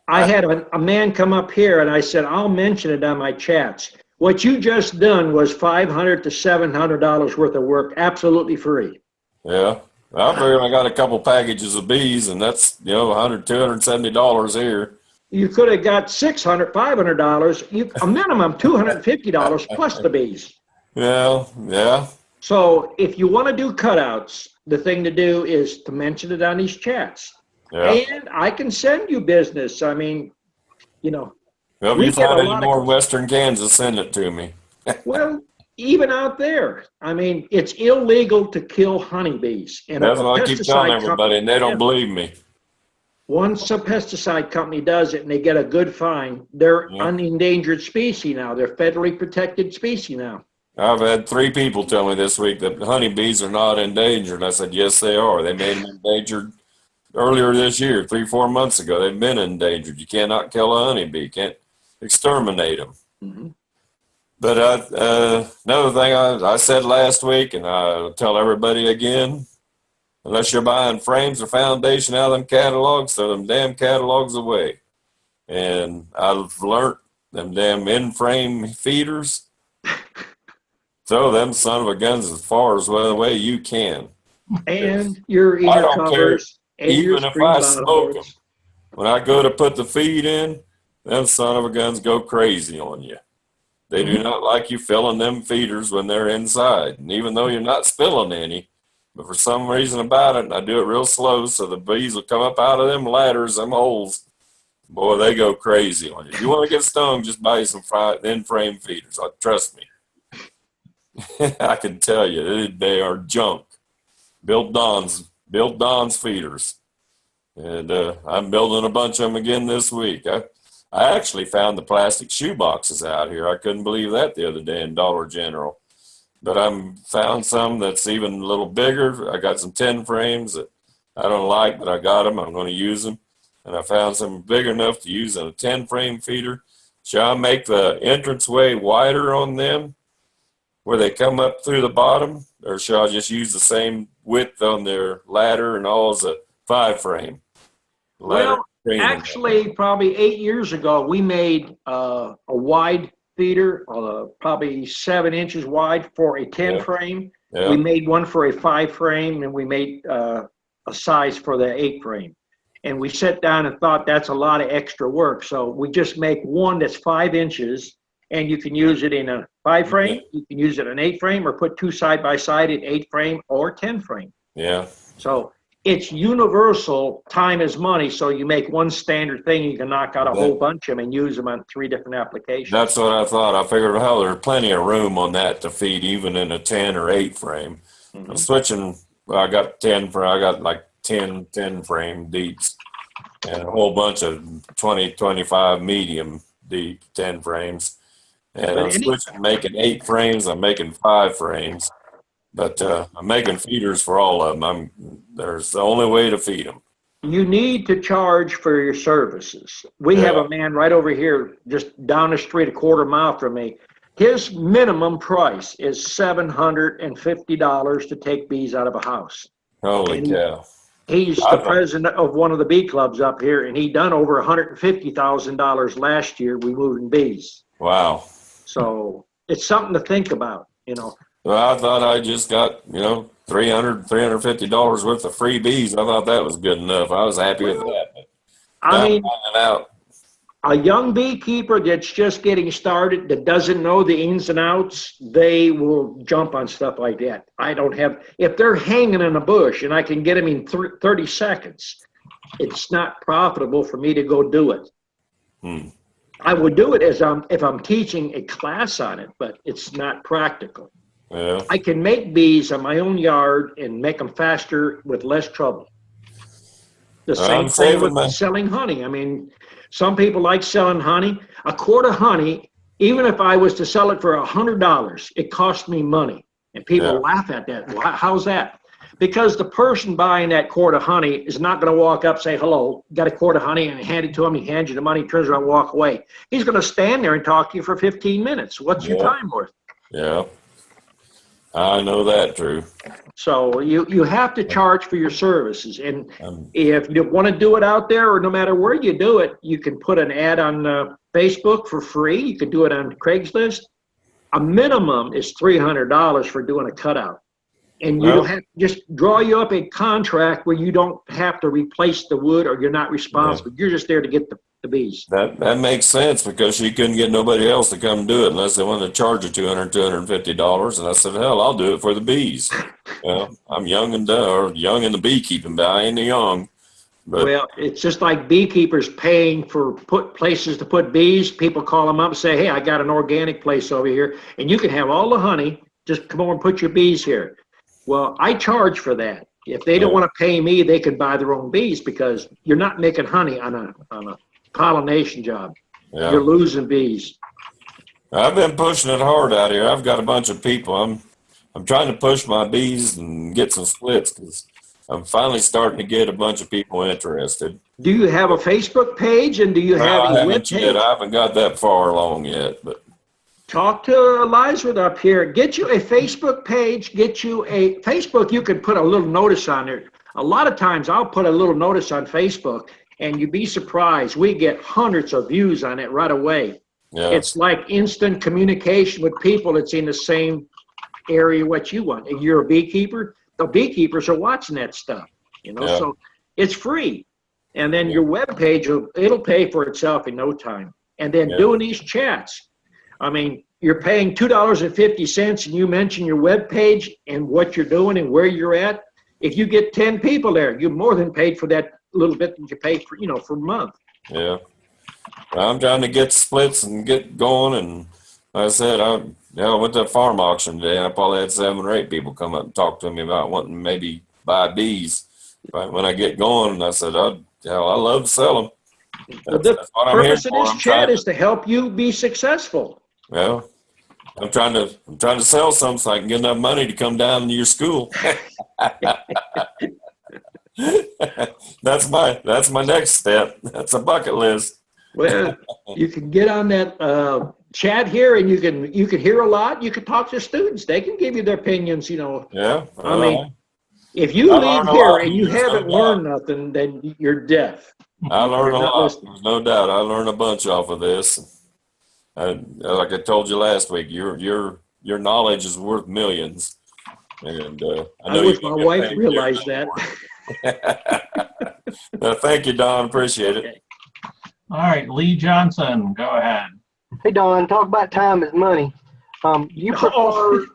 I had a man come up here, and I said, I'll mention it on my chats. What you just done was $500 to $700 worth of work, absolutely free. Yeah, I figured I got a couple packages of bees, and that's, $100, $270 here. You could have got $600, $500. A minimum $250 plus the bees. Yeah. So if you want to do cutouts, the thing to do is to mention it on these chats. Yeah. And I can send you business. I mean, Well, if we you get find a any lot more of, in Western Kansas, send it to me. well, even out there, I mean, it's illegal to kill honeybees. And That's if a what I keep telling pesticide everybody, and they don't believe me. once a pesticide company does it and they get a good fine, they're an endangered species now. They're federally protected species now. I've had 3 people tell me this week that honeybees are not endangered. I said, yes, they are. They made them endangered earlier this year, 3-4 months ago. They've been endangered. You cannot kill a honeybee. You can't exterminate them. Mm-hmm. But another thing I said last week, and I'll tell everybody again, unless you're buying frames or foundation out of them catalogs, throw them damn catalogs away. And I've learned them damn in-frame feeders, throw them son of a guns as far as away you can. And your I eater don't care, covers and your even if screen I bottom smoke them. boards. When I go to put the feed in, them son of a guns go crazy on you. They do not like you filling them feeders when they're inside. And even though you're not spilling any, but for some reason about it, and I do it real slow so the bees will come up out of them ladders, them holes. Boy, they go crazy on you. If you want to get stung, just buy you some in-frame feeders. Trust me. I can tell you, they are junk. Built Don's feeders. And I'm building a bunch of them again this week. I actually found the plastic shoe boxes out here. I couldn't believe that the other day in Dollar General. But I found some that's even a little bigger. I got some 10 frames that I don't like, but I got them. I'm going to use them. And I found some big enough to use in a 10-frame feeder. Shall I make the entranceway wider on them where they come up through the bottom? Or shall I just use the same width on their ladder and all as a 5-frame? Well, actually, probably 8 years ago, we made a wide feeder, probably 7 inches wide for a 10 frame. Yeah. We made one for a 5 frame, and we made a size for the 8 frame. And we sat down and thought that's a lot of extra work. So we just make one that's 5 inches, and you can use it in a 5 frame, you can use it in an 8 frame, or put 2 side by side in 8 frame or 10 frame. Yeah. So it's universal. Time is money. So you make one standard thing, you can knock out a whole bunch of them and use them on 3 different applications. That's what I thought. I figured, hell, there's plenty of room on that to feed even in a 10 or 8 frame. I'm switching. I got 10 for. I got like 10 frame deeps and a whole bunch of 20, 25 medium deep 10 frames. And I'm switching, making 8 frames. I'm making 5 frames. But I'm making feeders for all of them. There's the only way to feed them. You need to charge for your services. We have a man right over here, just down the street, a quarter mile from me. His minimum price is $750 to take bees out of a house. Holy cow. He's the president of one of the bee clubs up here, and he done over $150,000 last year removing bees. Wow. So it's something to think about, Well, I thought I just got, $300, $350 worth of free bees. I thought that was good enough. I was happy with that. I mean, a young beekeeper that's just getting started, that doesn't know the ins and outs, they will jump on stuff like that. If they're hanging in a bush and I can get them in 30 seconds, it's not profitable for me to go do it. I would do it if I'm teaching a class on it, but it's not practical. Yeah. I can make bees on my own yard and make them faster with less trouble. The same thing with selling honey. I mean, some people like selling honey. A quart of honey, even if I was to sell it for $100, it cost me money. And people laugh at that. Well, how's that? Because the person buying that quart of honey is not going to walk up, say, hello, got a quart of honey, and hand it to him. He hands you the money, turns around, and walk away. He's going to stand there and talk to you for 15 minutes. What's your time worth? Yeah. I know that, Drew. So you have to charge for your services. And if you want to do it out there, or no matter where you do it, you can put an ad on Facebook for free. You can do it on Craigslist. A minimum is $300 for doing a cutout. And you don't have just draw you up a contract where you don't have to replace the wood or you're not responsible. You're just there to get the bees. That makes sense because she couldn't get nobody else to come do it unless they wanted to charge her $250. And I said, hell, I'll do it for the bees. I'm young and young in the beekeeping, but I ain't young. But, well, it's just like beekeepers paying for places to put bees. People call them up and say, hey, I got an organic place over here, and you can have all the honey. Just come over and put your bees here. Well, I charge for that. If they don't want to pay me, they can buy their own bees because you're not making honey on a pollination job. yeah. You're losing bees. I've been pushing it hard out here. I've got a bunch of people. I'm trying to push my bees and get some splits because I'm finally starting to get a bunch of people interested. Do you have a Facebook page and do you have a web page? I haven't got that far along yet, but talk to Eliza up here. Get you a Facebook page. Get you a Facebook. You can put a little notice on there. A lot of times I'll put a little notice on Facebook and you'd be surprised. We get hundreds of views on it right away. Yeah. It's like instant communication with people that's in the same area what you want. If you're a beekeeper, the beekeepers are watching that stuff, so it's free. And then your web page, it'll pay for itself in no time. And then doing these chats. I mean, you're paying $2.50 and you mention your web page and what you're doing and where you're at. If you get 10 people there, you more than paid for that little bit that you paid for, for a month. Yeah. I'm trying to get splits and get going. And like I said, I went to a farm auction today and I probably had 7 or 8 people come up and talk to me about wanting to maybe buy bees. But when I get going, I said, I love to sell them. The purpose of this chat is to help you be successful. Well, I'm trying to sell some so I can get enough money to come down to your school. That's my next step. That's a bucket list. Well, you can get on that chat here, and you can hear a lot. You can talk to students; they can give you their opinions. Yeah. I mean, if you leave here and you haven't learned nothing, then you're deaf. I learned a lot. There's no doubt. I learned a bunch off of this. Like I told you last week, your knowledge is worth millions. And I wish my wife realized that. Thank you, Don. Appreciate it. All right, Lee Johnson, go ahead. Hey, Don, talk about time is money. You prefer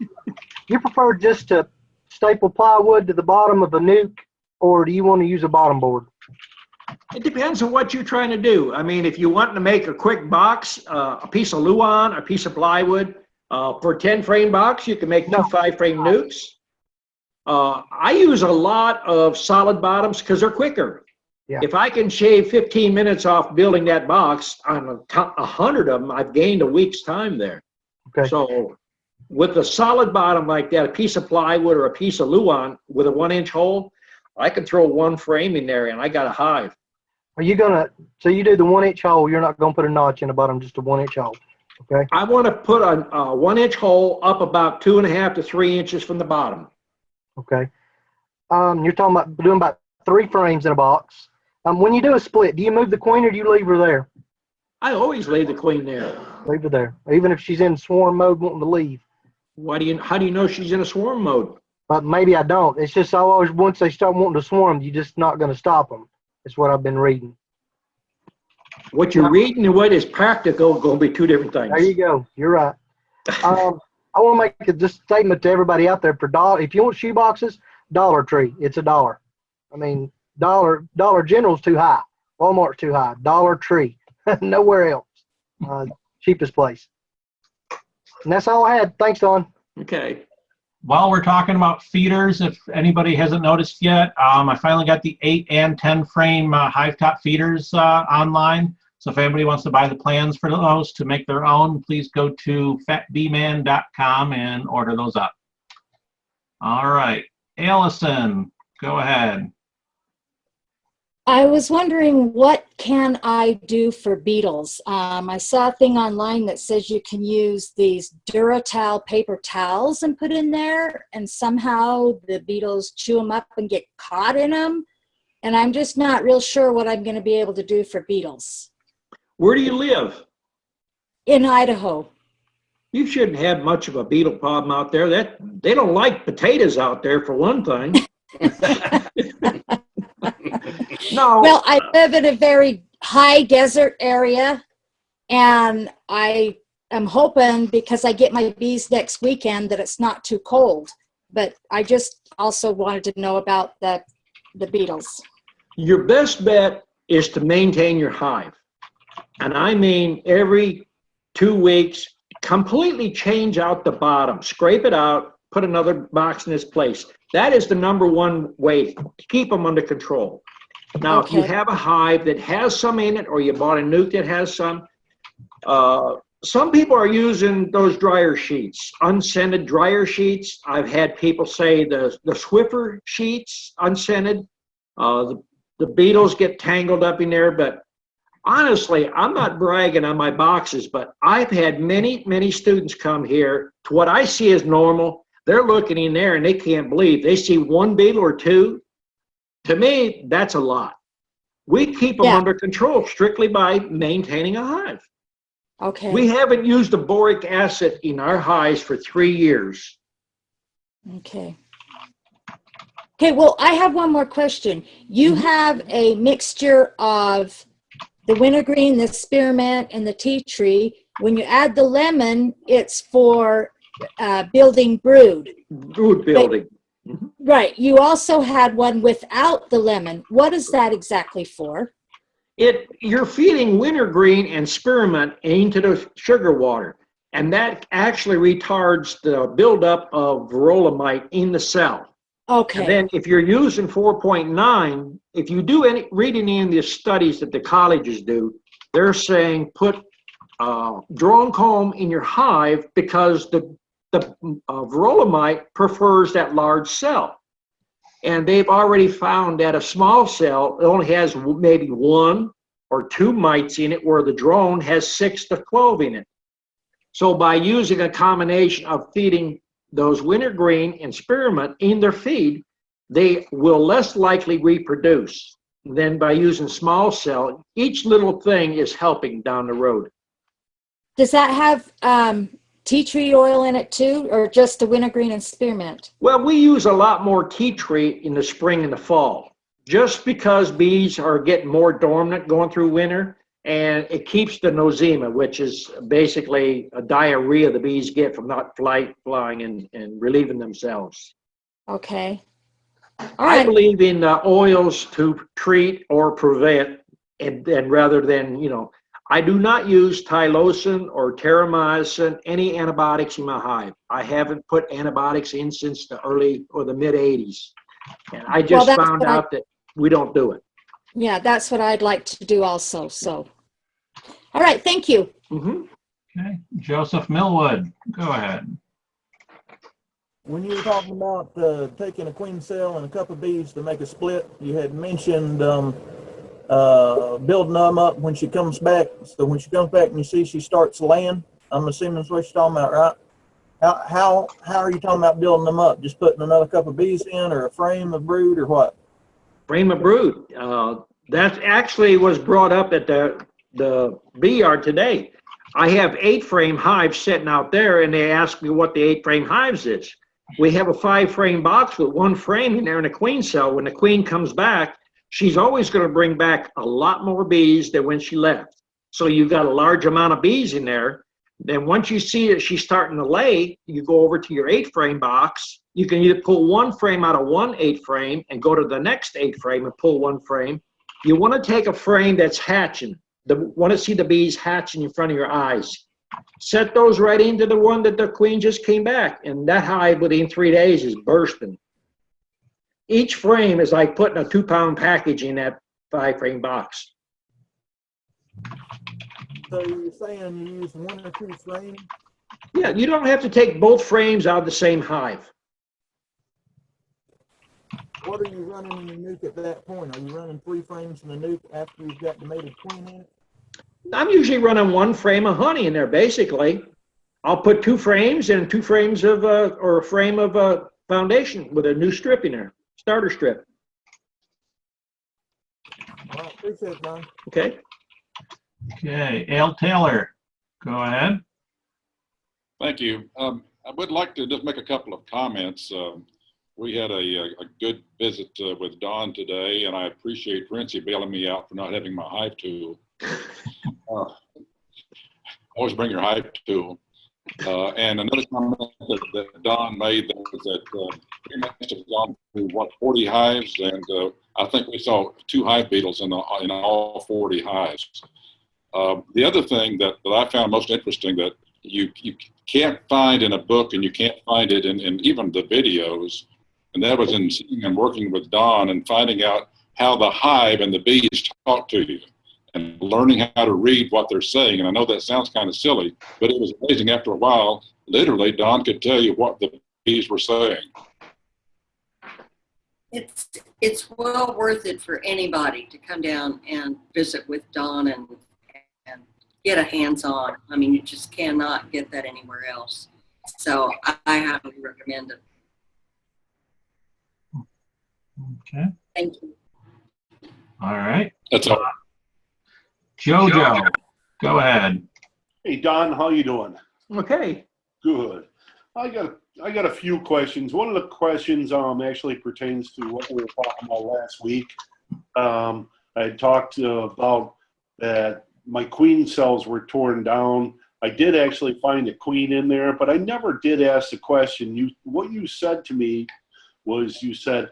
just to staple plywood to the bottom of a Nuke, or do you want to use a bottom board? It depends on what you're trying to do. I mean, if you want to make a quick box, a piece of Luan, a piece of plywood, for a 10-frame box, you can make 2 5-frame Nukes. I use a lot of solid bottoms because they're quicker. Yeah. If I can shave 15 minutes off building that box on 100 of them, I've gained a week's time there. Okay. So with a solid bottom like that, a piece of plywood or a piece of Luan with a 1-inch hole, I can throw 1 frame in there and I got a hive. Are you so you do the 1-inch hole, you're not gonna put a notch in the bottom, just a 1-inch hole, okay? I wanna put a 1-inch hole up about 2.5 to 3 inches from the bottom. Okay. You're talking about doing about 3 frames in a box. When you do a split, do you move the queen or do you leave her there? I always leave the queen there. Leave her there, even if she's in swarm mode wanting to leave. How do you know she's in a swarm mode? But maybe I don't. It's just always once they start wanting to swarm, you're just not going to stop them. It's what I've been reading. What you're reading and what is practical going to be 2 different things. There you go. You're right. I want to make a statement to everybody out there. If you want shoe boxes, Dollar Tree, it's $1. I mean, Dollar General's too high. Walmart's too high. Dollar Tree, nowhere else. Cheapest place. And that's all I had. Thanks, Don. Okay. While we're talking about feeders, if anybody hasn't noticed yet, I finally got the 8 and 10 frame hive top feeders online. So if anybody wants to buy the plans for those to make their own, please go to fatbman.com and order those up. All right, Allison, go ahead. I was wondering, what can I do for beetles? I saw a thing online that says you can use these Duratal paper towels and put in there, and somehow the beetles chew them up and get caught in them. And I'm just not real sure what I'm going to be able to do for beetles. Where do you live? In Idaho. You shouldn't have much of a beetle problem out there. They don't like potatoes out there, for one thing. No. Well, I live in a very high desert area, and I am hoping, because I get my bees next weekend, that it's not too cold. But I just also wanted to know about the beetles. Your best bet is to maintain your hive. And I mean every 2 weeks, completely change out the bottom, scrape it out, put another box in its place. That is the #1 way to keep them under control. Now, if you have a hive that has some in it, or you bought a Nuke that has some people are using those dryer sheets, unscented dryer sheets. I've had people say the Swiffer sheets, unscented. The beetles get tangled up in there, but honestly, I'm not bragging on my boxes, but I've had many students come here to what I see as normal. They're looking in there and they can't believe they see 1 beetle or 2. To me, that's a lot. We keep them under control strictly by maintaining a hive. Okay. We haven't used the boric acid in our hives for 3 years. Okay. Okay, well, I have one more question. You have a mixture of the wintergreen, the spearmint, and the tea tree. When you add the lemon, it's for building brood. Brood building. Right. You also had one without the lemon. What is that exactly for? You're feeding wintergreen and spearmint into the sugar water, and that actually retards the buildup of verolomite in the cell. Okay. And then if you're using 4.9, if you do read any of the studies that the colleges do, they're saying put drone comb in your hive because the verolomite prefers that large cell. And they've already found that a small cell only has maybe 1 or 2 mites in it, where the drone has 6 to 12 in it. So by using a combination of feeding those wintergreen and spearmint in their feed, they will less likely reproduce than by using small cell. Each little thing is helping down the road. Does that have tea tree oil in it too, or just the wintergreen and spearmint? Well, we use a lot more tea tree in the spring and the fall, just because bees are getting more dormant going through winter, and it keeps the nosema, which is basically a diarrhea the bees get from not flying and relieving themselves. Okay. I believe in oils to treat or prevent, and rather than, I do not use tylosin or terramycin, any antibiotics in my hive. I haven't put antibiotics in since the early or the mid 80s. And I just found out that we don't do it. Yeah, that's what I'd like to do also. So, all right, thank you. Okay, Joseph Millwood, go ahead. When you were talking about taking a queen cell and a couple of bees to make a split, you had mentioned building them up when she comes back. So when she comes back and you see she starts laying, I'm assuming that's what you're talking about, right? How are you talking about building them up? Just putting another couple of bees in, or a frame of brood, or what? Frame of brood. That actually was brought up at the bee yard today. I have 8-frame hives sitting out there, and they asked me what the 8-frame hives is. We have a 5-frame box with 1 frame in there and a queen cell. When the queen comes back, she's always going to bring back a lot more bees than when she left. So you've got a large amount of bees in there. Then once you see that she's starting to lay, you go over to your 8-frame box. You can either pull 1 frame out of one 8-frame and go to the next 8-frame and pull 1 frame. You want to take a frame that's hatching. Want to see the bees hatching in front of your eyes. Set those right into the one that the queen just came back, and that hive within 3 days is bursting. Each frame is like putting a 2-pound package in that 5-frame box. So you're saying you use 1 or 2 frames? Yeah, you don't have to take both frames out of the same hive. What are you running in the Nuke at that point? Are you running 3 frames in the Nuke after you've got the mated queen in it? I'm usually running 1 frame of honey in there, basically. I'll put 2 frames and 2 frames of, or a frame of foundation with a new strip in there, starter strip. All right, appreciate it, Don. Okay. Okay, Al Taylor, go ahead. Thank you. I would like to just make a couple of comments. We had a good visit with Don today, and I appreciate Princey bailing me out for not having my hive tool. Always bring your hive tool. And another comment that Don made was that we must have gone through, 40 hives, and I think we saw 2 hive beetles in all 40 hives. The other thing that I found most interesting that you can't find in a book, and you can't find it in even the videos, and that was in seeing and working with Don and finding out how the hive and the bees talk to you and learning how to read what they're saying. And I know that sounds kind of silly, but it was amazing. After a while, literally, Don could tell you what the bees were saying. It's well worth it for anybody to come down and visit with Don and get a hands-on. I mean, you just cannot get that anywhere else. So I highly recommend it. Okay. Thank you. All right. That's all. Jojo, go ahead. Hey Don, how you doing? Okay. Good. I got a few questions. One of the questions actually pertains to what we were talking about last week. I had talked about that my queen cells were torn down. I did actually find a queen in there, but I never did ask the question. What you said to me was, you said,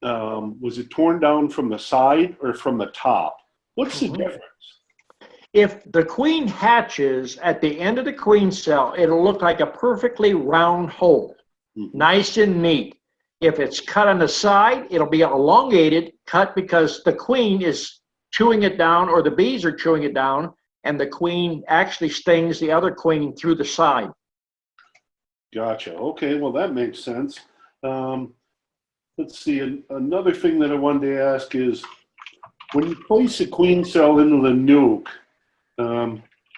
was it torn down from the side or from the top? What's the difference? If the queen hatches at the end of the queen cell, it'll look like a perfectly round hole, nice and neat. If it's cut on the side, it'll be elongated, cut because the queen is chewing it down, or the bees are chewing it down, and the queen actually stings the other queen through the side. Gotcha. Okay, well that makes sense. Let's see, another thing that I wanted to ask is, when you place a queen cell into the nuke,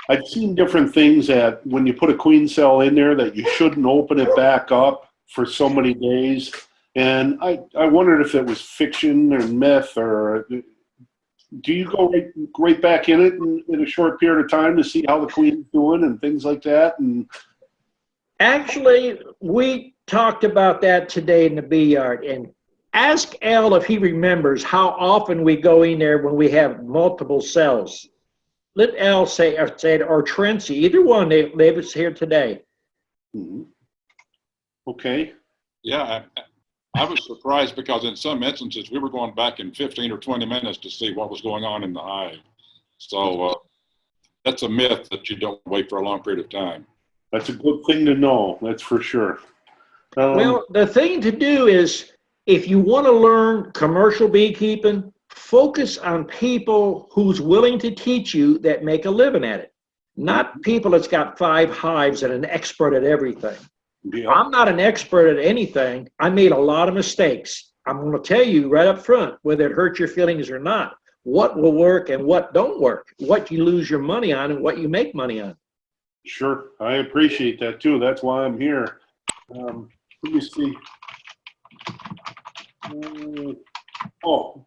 I've seen different things that when you put a queen cell in there that you shouldn't open it back up for so many days. And I wondered if it was fiction or myth, or do you go right back in it in a short period of time to see how the queen's doing and things like that? And actually, we talked about that today in the bee yard, and ask Al if he remembers how often we go in there when we have multiple cells. Let Al say it, or Trency, either one. They was here today. Okay. Yeah, I was surprised because in some instances we were going back in 15 or 20 minutes to see what was going on in the hive. So that's a myth that you don't wait for a long period of time. That's a good thing to know, that's for sure. Well, the thing to do is, if you want to learn commercial beekeeping, focus on people who's willing to teach you that make a living at it, not people that's got 5 hives and an expert at everything. Yeah. I'm not an expert at anything. I made a lot of mistakes. I'm going to tell you right up front, whether it hurts your feelings or not, what will work and what don't work, what you lose your money on and what you make money on. Sure, I appreciate that too. That's why I'm here. Let me see. Oh,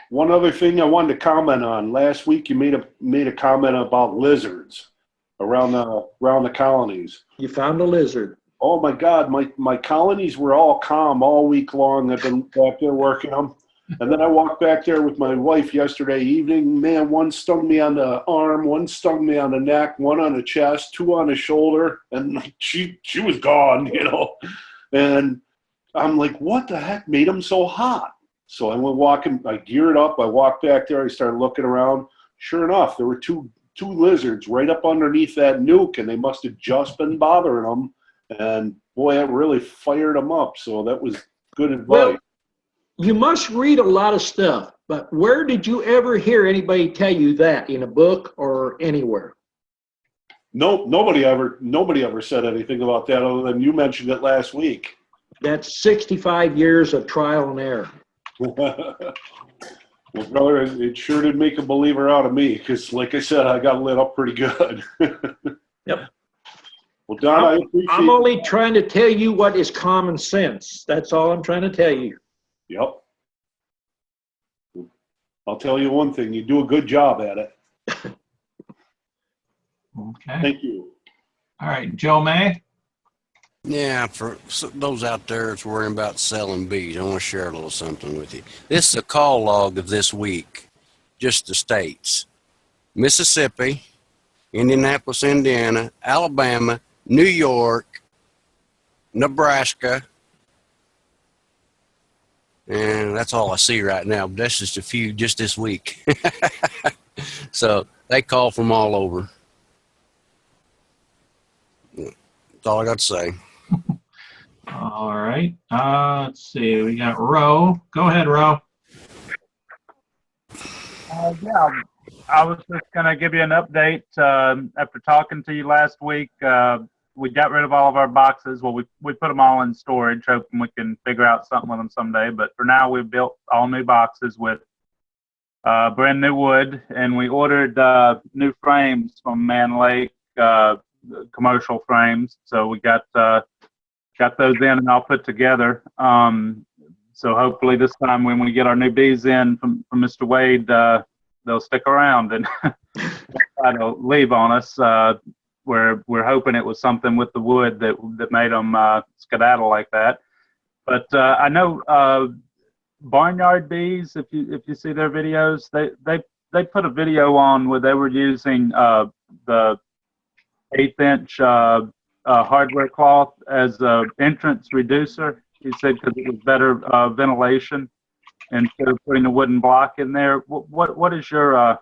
one other thing I wanted to comment on. Last week you made a comment about lizards around the colonies. You found a lizard. Oh my God, my colonies were all calm all week long. I've been back there working them. And then I walked back there with my wife yesterday evening. Man, one stung me on the arm, one stung me on the neck, one on the chest, 2 on the shoulder, and she was gone, you know. And I'm like, what the heck made them so hot? So I went walking, I geared up, I walked back there, I started looking around. Sure enough, there were two lizards right up underneath that nuke, and they must have just been bothering them. And boy, it really fired them up. So that was good advice. Well, you must read a lot of stuff, but where did you ever hear anybody tell you that, in a book or anywhere? No, nobody ever said anything about that other than you mentioned it last week. That's 65 years of trial and error. Well, brother, it sure did make a believer out of me, because like I said, I got lit up pretty good. Yep. Well, Don, I appreciate I'm only trying to tell you what is common sense. That's all I'm trying to tell you. Yep. I'll tell you one thing, you do a good job at it. Okay. Thank you. All right, Joe May. Yeah, for those out there that's worrying about selling bees, I want to share a little something with you. This is a call log of this week, just the states. Mississippi, Indianapolis, Indiana, Alabama, New York, Nebraska, and that's all I see right now. But that's just a few just this week. So they call from all over. That's all I got to say. All right. Let's see. We got Ro. Go ahead, Ro. Yeah, I was just going to give you an update. After talking to you last week, we got rid of all of our boxes. Well, we put them all in storage, hoping we can figure out something with them someday. But for now, we've built all new boxes with brand new wood, and we ordered new frames from Man Lake, commercial frames. So we got those in and all put together. So hopefully this time when we get our new bees in from Mr. Wade, they'll stick around and try to leave on us. We're hoping it was something with the wood that made them skedaddle like that. But I know Barnyard Bees, if you see their videos, they put a video on where they were using the 1/8" hardware cloth as an entrance reducer. He said because it was better ventilation instead of putting a wooden block in there. What is your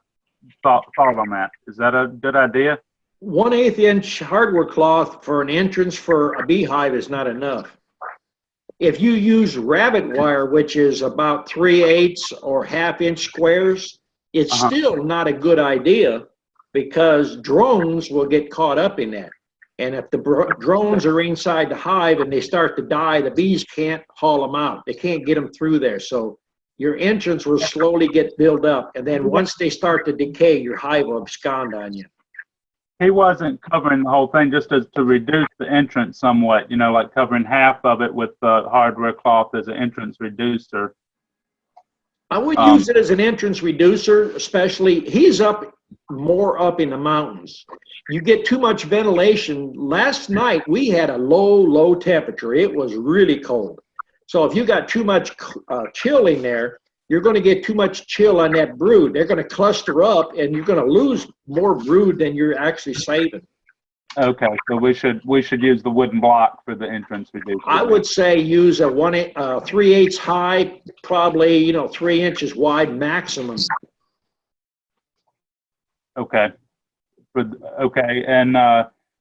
thought on that? Is that a good idea? 1/8" hardware cloth for an entrance for a beehive is not enough. If you use rabbit wire, which is about 3/8 or 1/2" squares, it's still not a good idea because drones will get caught up in that. And if the drones are inside the hive and they start to die, the bees can't haul them out. They can't get them through there. So your entrance will slowly get built up. And then once they start to decay, your hive will abscond on you. He wasn't covering the whole thing, just to reduce the entrance somewhat, like covering half of it with hardware cloth as an entrance reducer. I would use it as an entrance reducer, especially, he's more up in the mountains. You get too much ventilation. Last night we had a low temperature. It was really cold. So if you got too much chill in there, you're going to get too much chill on that brood. They're going to cluster up and you're going to lose more brood than you're actually saving. Okay, so we should use the wooden block for the entrance reducer. I would say use a 3/8 high, probably 3 inches wide maximum. Okay. Okay, and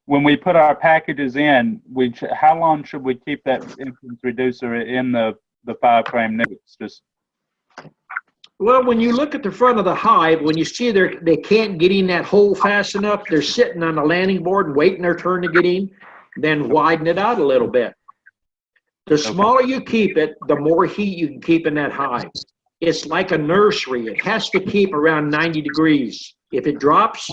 when we put our packages in, how long should we keep that entrance reducer in the 5-frame nukes? Well, when you look at the front of the hive, when you see they can't get in that hole fast enough, they're sitting on the landing board and waiting their turn to get in, then widen it out a little bit. The smaller you keep it, the more heat you can keep in that hive. It's like a nursery. It has to keep around 90 degrees. If it drops,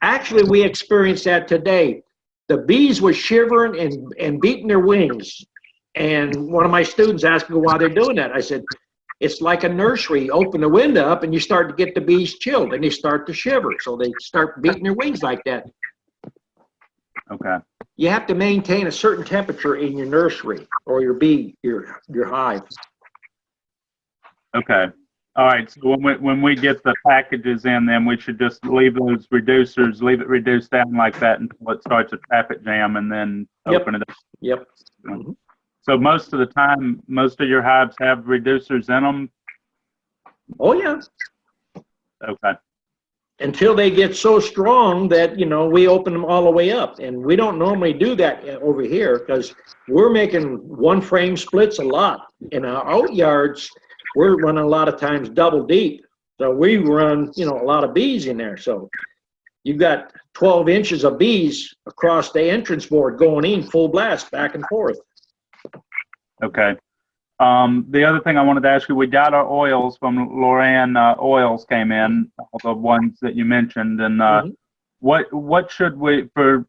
actually we experienced that today. The bees were shivering and beating their wings. And one of my students asked me why they're doing that. I said, it's like a nursery. You open the window up and you start to get the bees chilled and they start to shiver. So they start beating their wings like that. Okay. You have to maintain a certain temperature in your nursery or your hive. Okay. All right. So when we get the packages in, then we should just leave those reducers, leave it reduced down like that until it starts a traffic jam and then open it up. Yep. Mm-hmm. So most of the time, most of your hives have reducers in them? Oh, yeah. Okay. Until they get so strong that, we open them all the way up. And we don't normally do that over here because we're making 1-frame splits a lot. In our out yards, we're running a lot of times double deep. So we run, a lot of bees in there. So you've got 12 inches of bees across the entrance board going in full blast back and forth. Okay. The other thing I wanted to ask you, we got our oils from Loran. Oils came in, the ones that you mentioned, and what should we to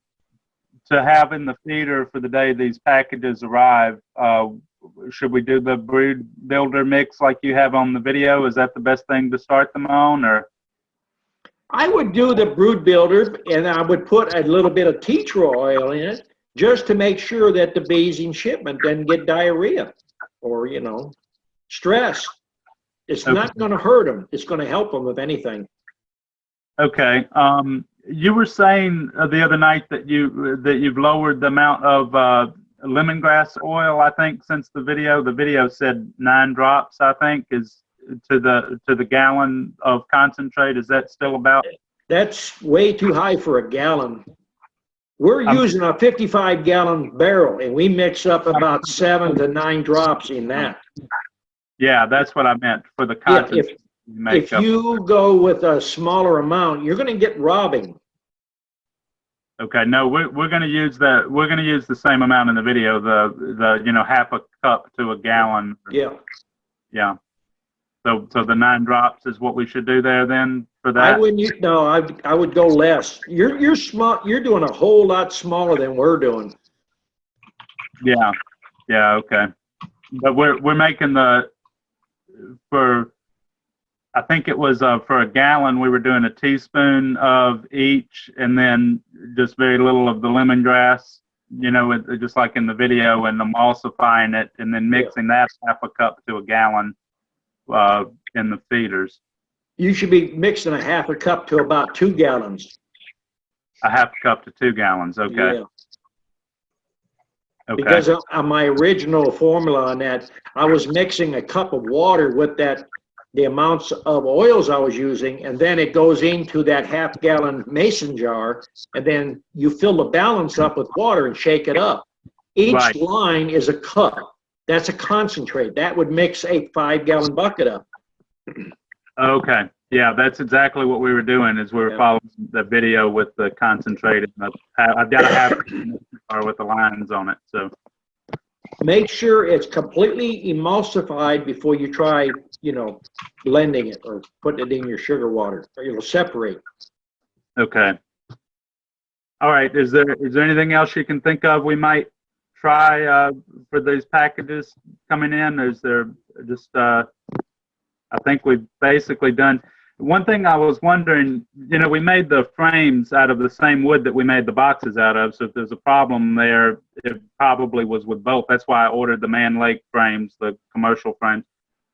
have in the feeder for the day these packages arrive? Should we do the brood builder mix like you have on the video? Is that the best thing to start them on, or? I would do the brood builder, and I would put a little bit of tea tree oil in it just to make sure that the bees in shipment didn't get diarrhea or, stress. It's not going to hurt them. It's going to help them, if anything. Okay. You were saying the other night that you've lowered the amount of lemongrass oil. I think since the video. The video said 9 drops. I think is to the gallon of concentrate. Is that still about? That's way too high for a gallon. We're using a 55-gallon barrel, and we mix up about 7 to 9 drops in that. Yeah, that's what I meant for the concentrate. If you go with a smaller amount, you're going to get robbing. Okay, no, we're going to use the same amount in the video. The half a cup to a gallon. Yeah. Yeah. So the 9 drops is what we should do there then for that. I wouldn't. No, I would go less. You're small. You're doing a whole lot smaller than we're doing. Yeah. Yeah. Okay. But we're making I think it was for a gallon, we were doing a teaspoon of each and then just very little of the lemongrass, just like in the video, and emulsifying it and then mixing that half a cup to a gallon in the feeders. You should be mixing a half a cup to about 2 gallons. A half a cup to 2 gallons, okay. Yeah. Okay. Because on my original formula on that, I was mixing a cup of water with the amounts of oils I was using, and then it goes into that half-gallon mason jar, and then you fill the balance up with water and shake it up. Each line is a cup. That's a concentrate. That would mix a 5-gallon bucket up. Okay. Yeah, that's exactly what we were doing. Is we were following the video with the concentrated. I've got a half with the lines on it. So make sure it's completely emulsified before you try, blending it or putting it in your sugar water, or it'll separate. Okay. All right. Is there anything else you can think of we might try for these packages coming in? Or is there just I think we've basically done. One thing I was wondering, we made the frames out of the same wood that we made the boxes out of. So if there's a problem there, it probably was with both. That's why I ordered the Man Lake frames, the commercial frames.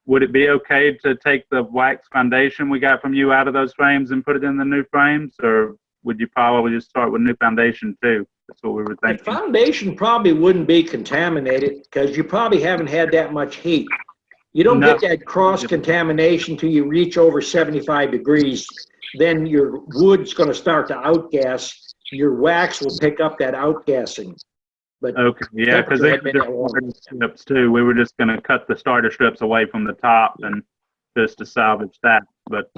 Would it be okay to take the wax foundation we got from you out of those frames and put it in the new frames? Or would you probably just start with new foundation too? That's what we were thinking. The foundation probably wouldn't be contaminated because you probably haven't had that much heat. You don't get that cross-contamination till you reach over 75 degrees. Then your wood's going to start to outgas. Your wax will pick up that outgassing. But okay, yeah, because they did starter strips too. We were just going to cut the starter strips away from the top and just to salvage that. But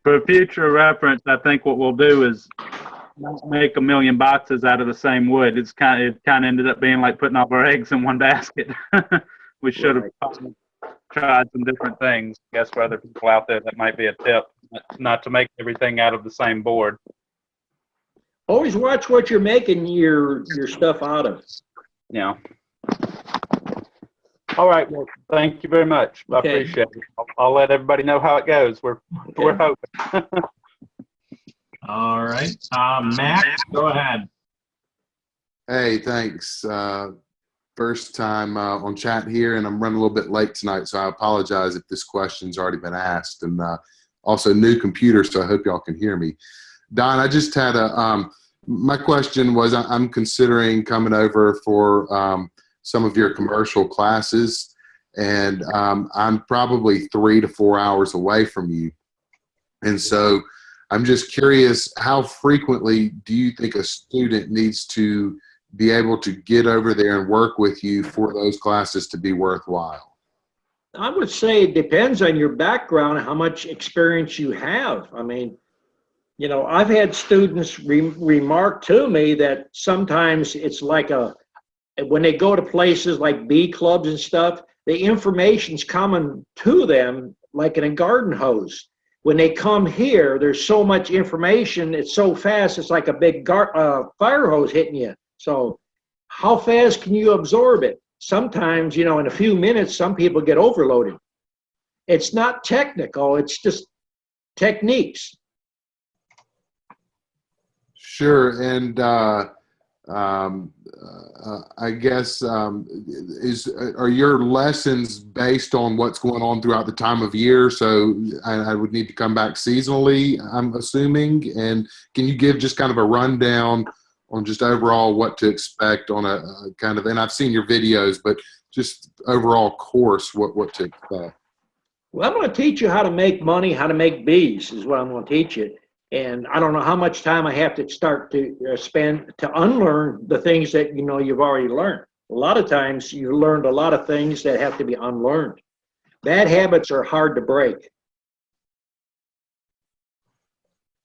for future reference, I think what we'll do is make 1 million boxes out of the same wood. It kind of ended up being like putting all our eggs in one basket. We should have tried some different things. I guess for other people out there, that might be a tip, not to make everything out of the same board. Always watch what you're making your stuff out of. Yeah. All right. Well, thank you very much. I appreciate it. I'll let everybody know how it goes. We're hoping. All right. Max, go ahead. Hey, thanks. First time on chat here, and I'm running a little bit late tonight, so I apologize if this question's already been asked. And also new computer, so I hope y'all can hear me. Don, I just had my question was I'm considering coming over for some of your commercial classes, and I'm probably 3 to 4 hours away from you. And so I'm just curious, how frequently do you think a student needs to be able to get over there and work with you for those classes to be worthwhile? I would say it depends on your background, how much experience you have. I mean, I've had students remark to me that sometimes it's like when they go to places like bee clubs and stuff, the information's coming to them like in a garden hose. When they come here, there's so much information, it's so fast, it's like a big fire hose hitting you. So how fast can you absorb it? Sometimes, in a few minutes, some people get overloaded. It's not technical, it's just techniques. Sure, and I guess are your lessons based on what's going on throughout the time of year? So I would need to come back seasonally, I'm assuming. And can you give just kind of a rundown on just overall what to expect on a kind of, and I've seen your videos, but just overall course, what to expect? Well, I'm going to teach you how to make money, how to make bees is what I'm going to teach you. And I don't know how much time I have to start to spend to unlearn the things that you've already learned. A lot of times you learned a lot of things that have to be unlearned. Bad habits are hard to break.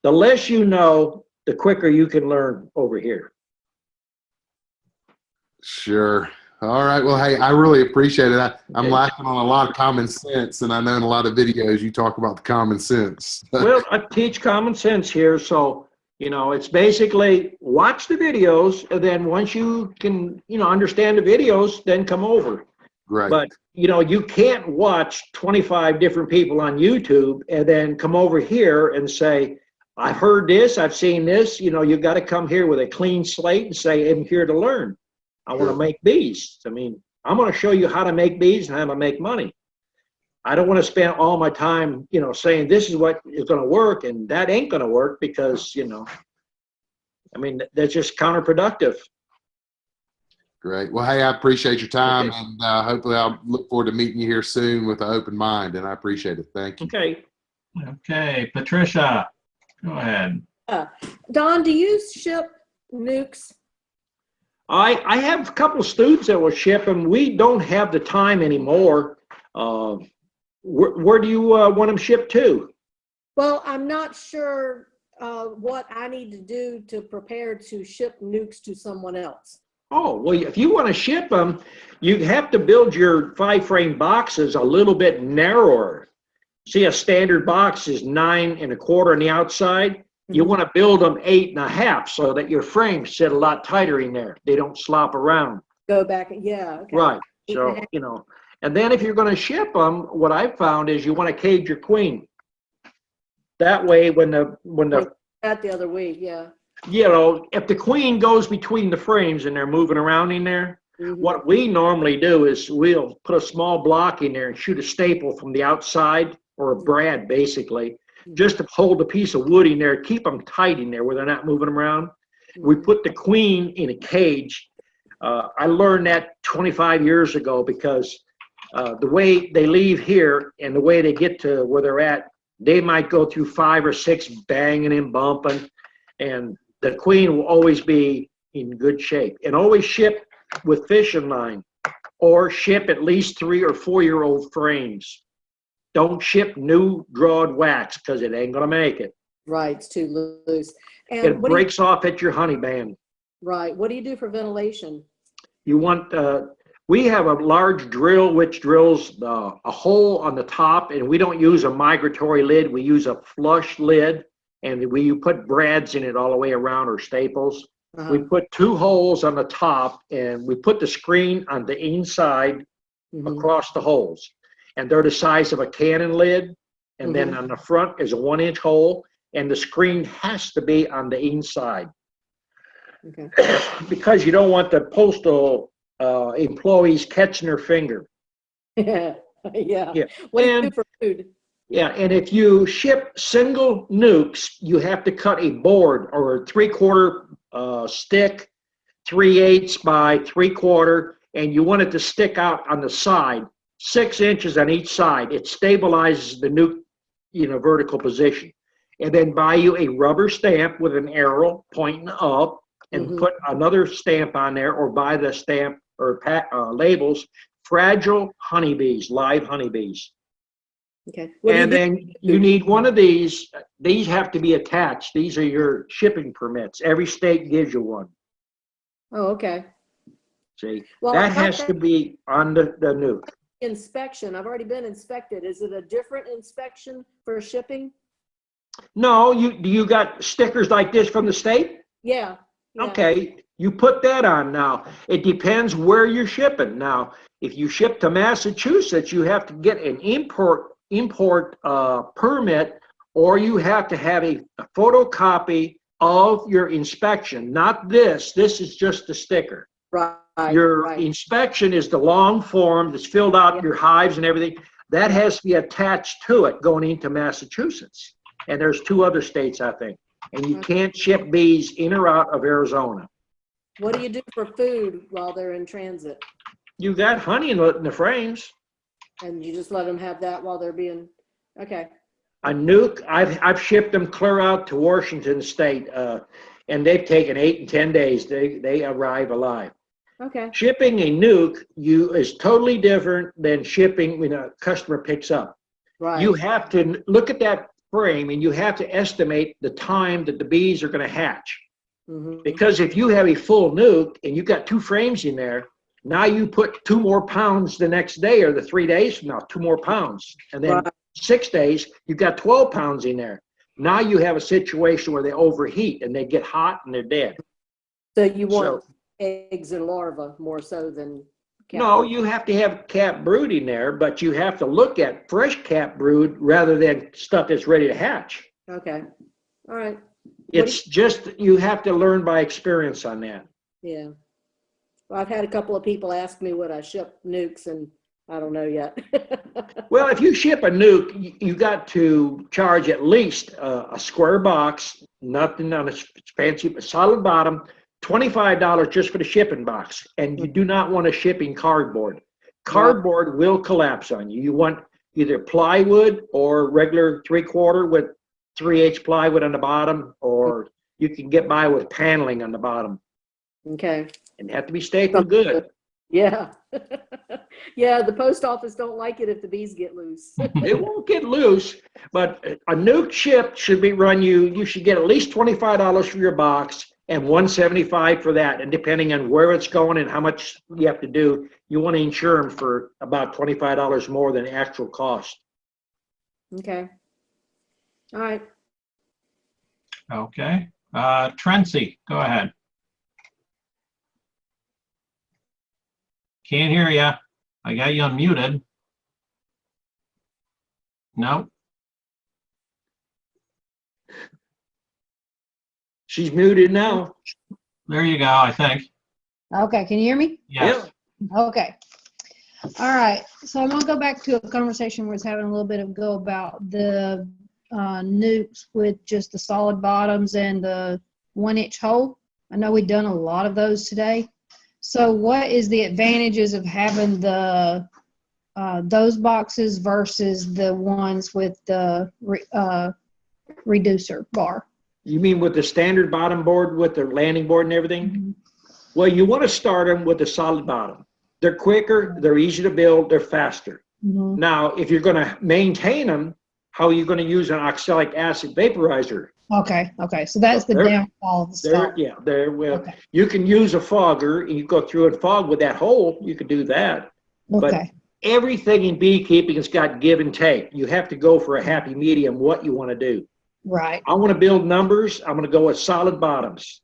The less you know, the quicker you can learn over here. Sure. All right. Well, hey, I really appreciate it. I'm lacking on a lot of common sense, and I know in a lot of videos you talk about the common sense. Well, I teach common sense here, so it's basically watch the videos, and then once you can understand the videos, then come over. Right. But you can't watch 25 different people on YouTube and then come over here and say, I've heard this, I've seen this. You've got to come here with a clean slate and say, I'm here to learn. I want to make bees. I mean, I'm going to show you how to make bees and how to make money. I don't want to spend all my time, saying this is what is going to work and that ain't going to work because, I mean, that's just counterproductive. Great. Well, hey, I appreciate your time, and hopefully I'll look forward to meeting you here soon with an open mind, and I appreciate it. Thank you. Okay. Okay, Patricia, go ahead. Don, do you ship nukes? I have a couple of students that will ship them. We don't have the time anymore. Where do you want them shipped to? Well, I'm not sure what I need to do to prepare to ship nukes to someone else. Oh, well, if you want to ship them, you have to build your 5-frame boxes a little bit narrower. See, a standard box is 9 1/4 on the outside. You want to build them 8 1/2 so that your frames sit a lot tighter in there. They don't slop around. Go back, yeah. Okay. Right. So, and then if you're going to ship them, what I've found is you want to cage your queen. That way, when the That the other week, yeah. if the queen goes between the frames and they're moving around in there, what we normally do is we'll put a small block in there and shoot a staple from the outside, or a brad basically, just to hold a piece of wood in there, keep them tight in there where they're not moving around. We put the queen in a cage. I learned that 25 years ago because the way they leave here and the way they get to where they're at, they might go through 5 or 6 banging and bumping, and the queen will always be in good shape. And always ship with fishing line, or ship at least 3 or 4-year-old frames. Don't ship new drawed wax because it ain't gonna make it. Right, it's too loose. And It breaks off at your honey band. Right, what do you do for ventilation? You want, we have a large drill which drills a hole on the top, and we don't use a migratory lid. We use a flush lid, and we put brads in it all the way around, or staples. We put 2 holes on the top, and we put the screen on the inside across the holes. And they're the size of a cannon lid. And then on the front is a 1-inch hole, and the screen has to be on the inside. Okay. Because you don't want the postal employees catching their finger. Yeah. What do you do for food? Yeah, and if you ship single nukes, you have to cut a board or a 3/4 stick, 3/8 by 3/4, and you want it to stick out on the side, 6 inches on each side. It stabilizes the nuke, vertical position. And then buy you a rubber stamp with an arrow pointing up, and put another stamp on there, or buy the stamp or labels, fragile honeybees, live honeybees. Okay. And then you need one of these. These have to be attached. These are your shipping permits. Every state gives you one. Oh, okay. See, Well, that has to be on the nuke. Inspection, I've already been inspected. Is it a different inspection for shipping? No, you got stickers like this from the state? Yeah. Okay, you put that on now. It depends where you're shipping. Now, if you ship to Massachusetts, you have to get an import permit or you have to have a photocopy of your inspection, not this. This is just the sticker. Right. Your inspection is the long form that's filled out, your hives and everything. That has to be attached to it going into Massachusetts. And there's 2 other states, I think. And you can't ship bees in or out of Arizona. What do you do for food while they're in transit? You got honey in the frames. And you just let them have that while they're being, okay. A nuke, I've shipped them clear out to Washington State, and they've taken 8 and 10 days. They arrive alive. Okay. Shipping a nuke is totally different than shipping when a customer picks up. Right. You have to look at that frame and you have to estimate the time that the bees are going to hatch. Mm-hmm. Because if you have a full nuke and you've got 2 frames in there, now you put 2 more pounds the next day or the 3 days from now, 2 more pounds. And then 6 days, you've got 12 pounds in there. Now you have a situation where they overheat and they get hot and they're dead. So you want eggs and larvae more so than No, brood? you have to have cap brood in there, but you have to look at fresh cap brood rather than stuff that's ready to hatch. Okay. All right. It's just, you have to learn by experience on that. Yeah. Well, I've had a couple of people ask me would I ship nukes, and I don't know yet. Well, if you ship a nuke, you got to charge at least a square box, nothing on a fancy, solid bottom, $25 just for the shipping box. And you do not want to ship in cardboard. Cardboard will collapse on you. You want either plywood or regular 3/4 with 3/8 plywood on the bottom, or you can get by with paneling on the bottom. Okay. And have to be stapled good. Yeah. Yeah, the post office don't like it if the bees get loose. It won't get loose, but a nuke ship should be you should get at least $25 for your box and $175 for that. And depending on where it's going and how much you have to do, you want to insure them for about $25 more than actual cost. Okay. All right. Okay. Trency, go ahead. Can't hear you. I got you unmuted. No. She's muted now. There you go, I think. Okay, can you hear me? Yes. Okay. All right. So I'm going to go back to a conversation we was having a little bit of go about the nukes with just the solid bottoms and the 1-inch hole. I know we've done a lot of those today. So what is the advantages of having the those boxes versus the ones with the reducer bar? You mean with the standard bottom board with the landing board and everything? Mm-hmm. Well, you want to start them with a solid bottom. They're quicker, they're easy to build, they're faster. Mm-hmm. Now, if you're going to maintain them, how are you going to use an oxalic acid vaporizer? Okay. So that's the downfall of the stuff. Okay. You can use a fogger and you go through and fog with that hole. You can do that. Okay. But everything in beekeeping has got give and take. You have to go for a happy medium, what you want to do. Right. I want to build numbers. I'm going to go with solid bottoms.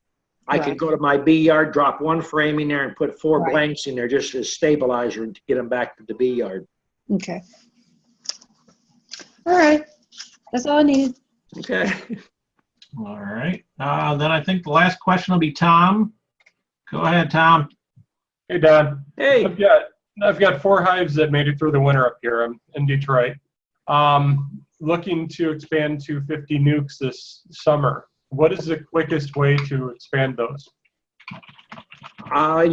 I can go to my bee yard, drop 1 frame in there and put 4 blanks in there just as stabilizer to get them back to the bee yard. Okay. All right. That's all I needed. Okay. All right. Then I think the last question will be Tom. Go ahead, Tom. Hey, Don. Hey. I've got 4 hives that made it through the winter up here. I'm in Detroit. Looking to expand to 50 nukes this summer. What is the quickest way to expand those?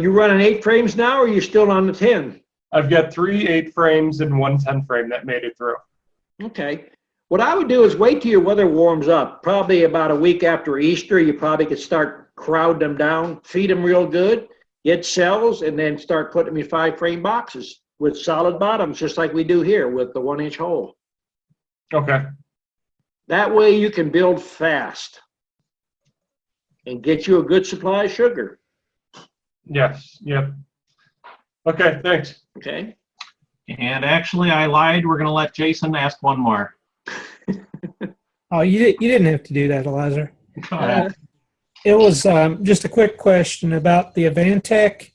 You running 8 frames now, or are you still on the 10? I've got 3 8 frames and 1 10 frame that made it through. Okay. What I would do is wait till your weather warms up. Probably about a week after Easter, you probably could start crowd them down, feed them real good, get cells, and then start putting them in 5 frame boxes with solid bottoms, just like we do here with the 1-inch hole. Okay. That way you can build fast and get you a good supply of sugar. Yes. Yep. Okay. Thanks. Okay. And actually, I lied. We're going to let Jason ask one more. Oh, you didn't have to do that, Eliza. Go ahead. It was just a quick question about the Avantech.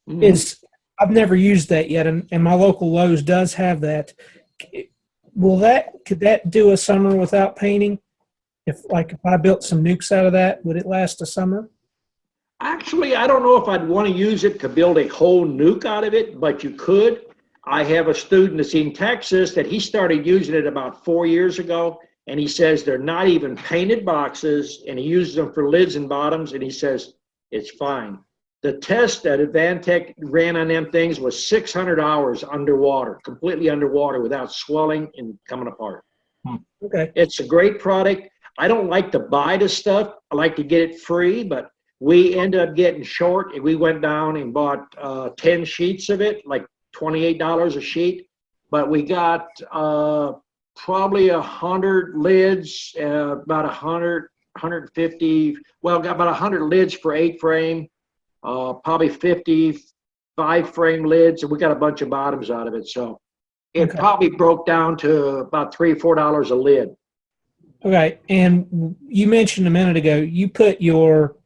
I've never used that yet, and my local Lowe's does have that. could that do a summer without painting? If I built some nukes out of that, would it last a summer? Actually, I don't know if I'd want to use it to build a whole nuke out of it, but you could. I have a student that's in Texas that he started using it about 4 years ago, and he says they're not even painted boxes, and he uses them for lids and bottoms, and he says it's fine. The test that Advantech ran on them things was 600 hours underwater, completely underwater without swelling and coming apart. Okay. It's a great product. I don't like to buy the stuff. I like to get it free, but we ended up getting short, and we went down and bought 10 sheets of it, like $28 a sheet. But we got probably 100 lids, about 100, 150, well, got about 100 lids for 8 frame, probably 50 5-frame lids, and we got a bunch of bottoms out of it. So it probably broke down to about $3 or $4 a lid. Okay, and you mentioned a minute ago, you put your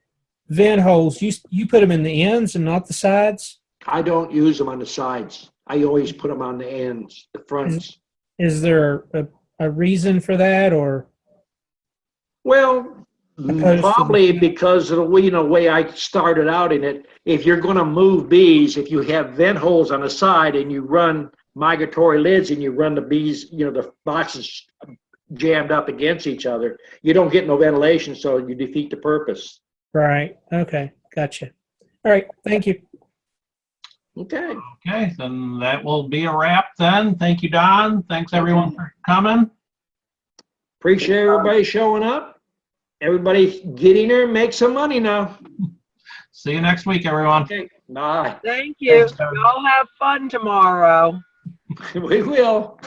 vent holes, you put them in the ends and not the sides? I don't use them on the sides. I always put them on the ends, the fronts. Is there a reason for that, or? Well, probably because of the way I started out in it. If you're going to move bees, if you have vent holes on the side and you run migratory lids and you run the bees, the boxes jammed up against each other, you don't get no ventilation, so you defeat the purpose. Right. Okay. Gotcha. All right. Thank you. Okay. Okay, then that will be a wrap then. Thank you, Don. Thanks everyone for coming. Appreciate everybody showing up. Everybody get in there and make some money now. See you next week, everyone. Okay. Bye. Thank you. Thanks, Doug. Y'all have fun tomorrow. We will.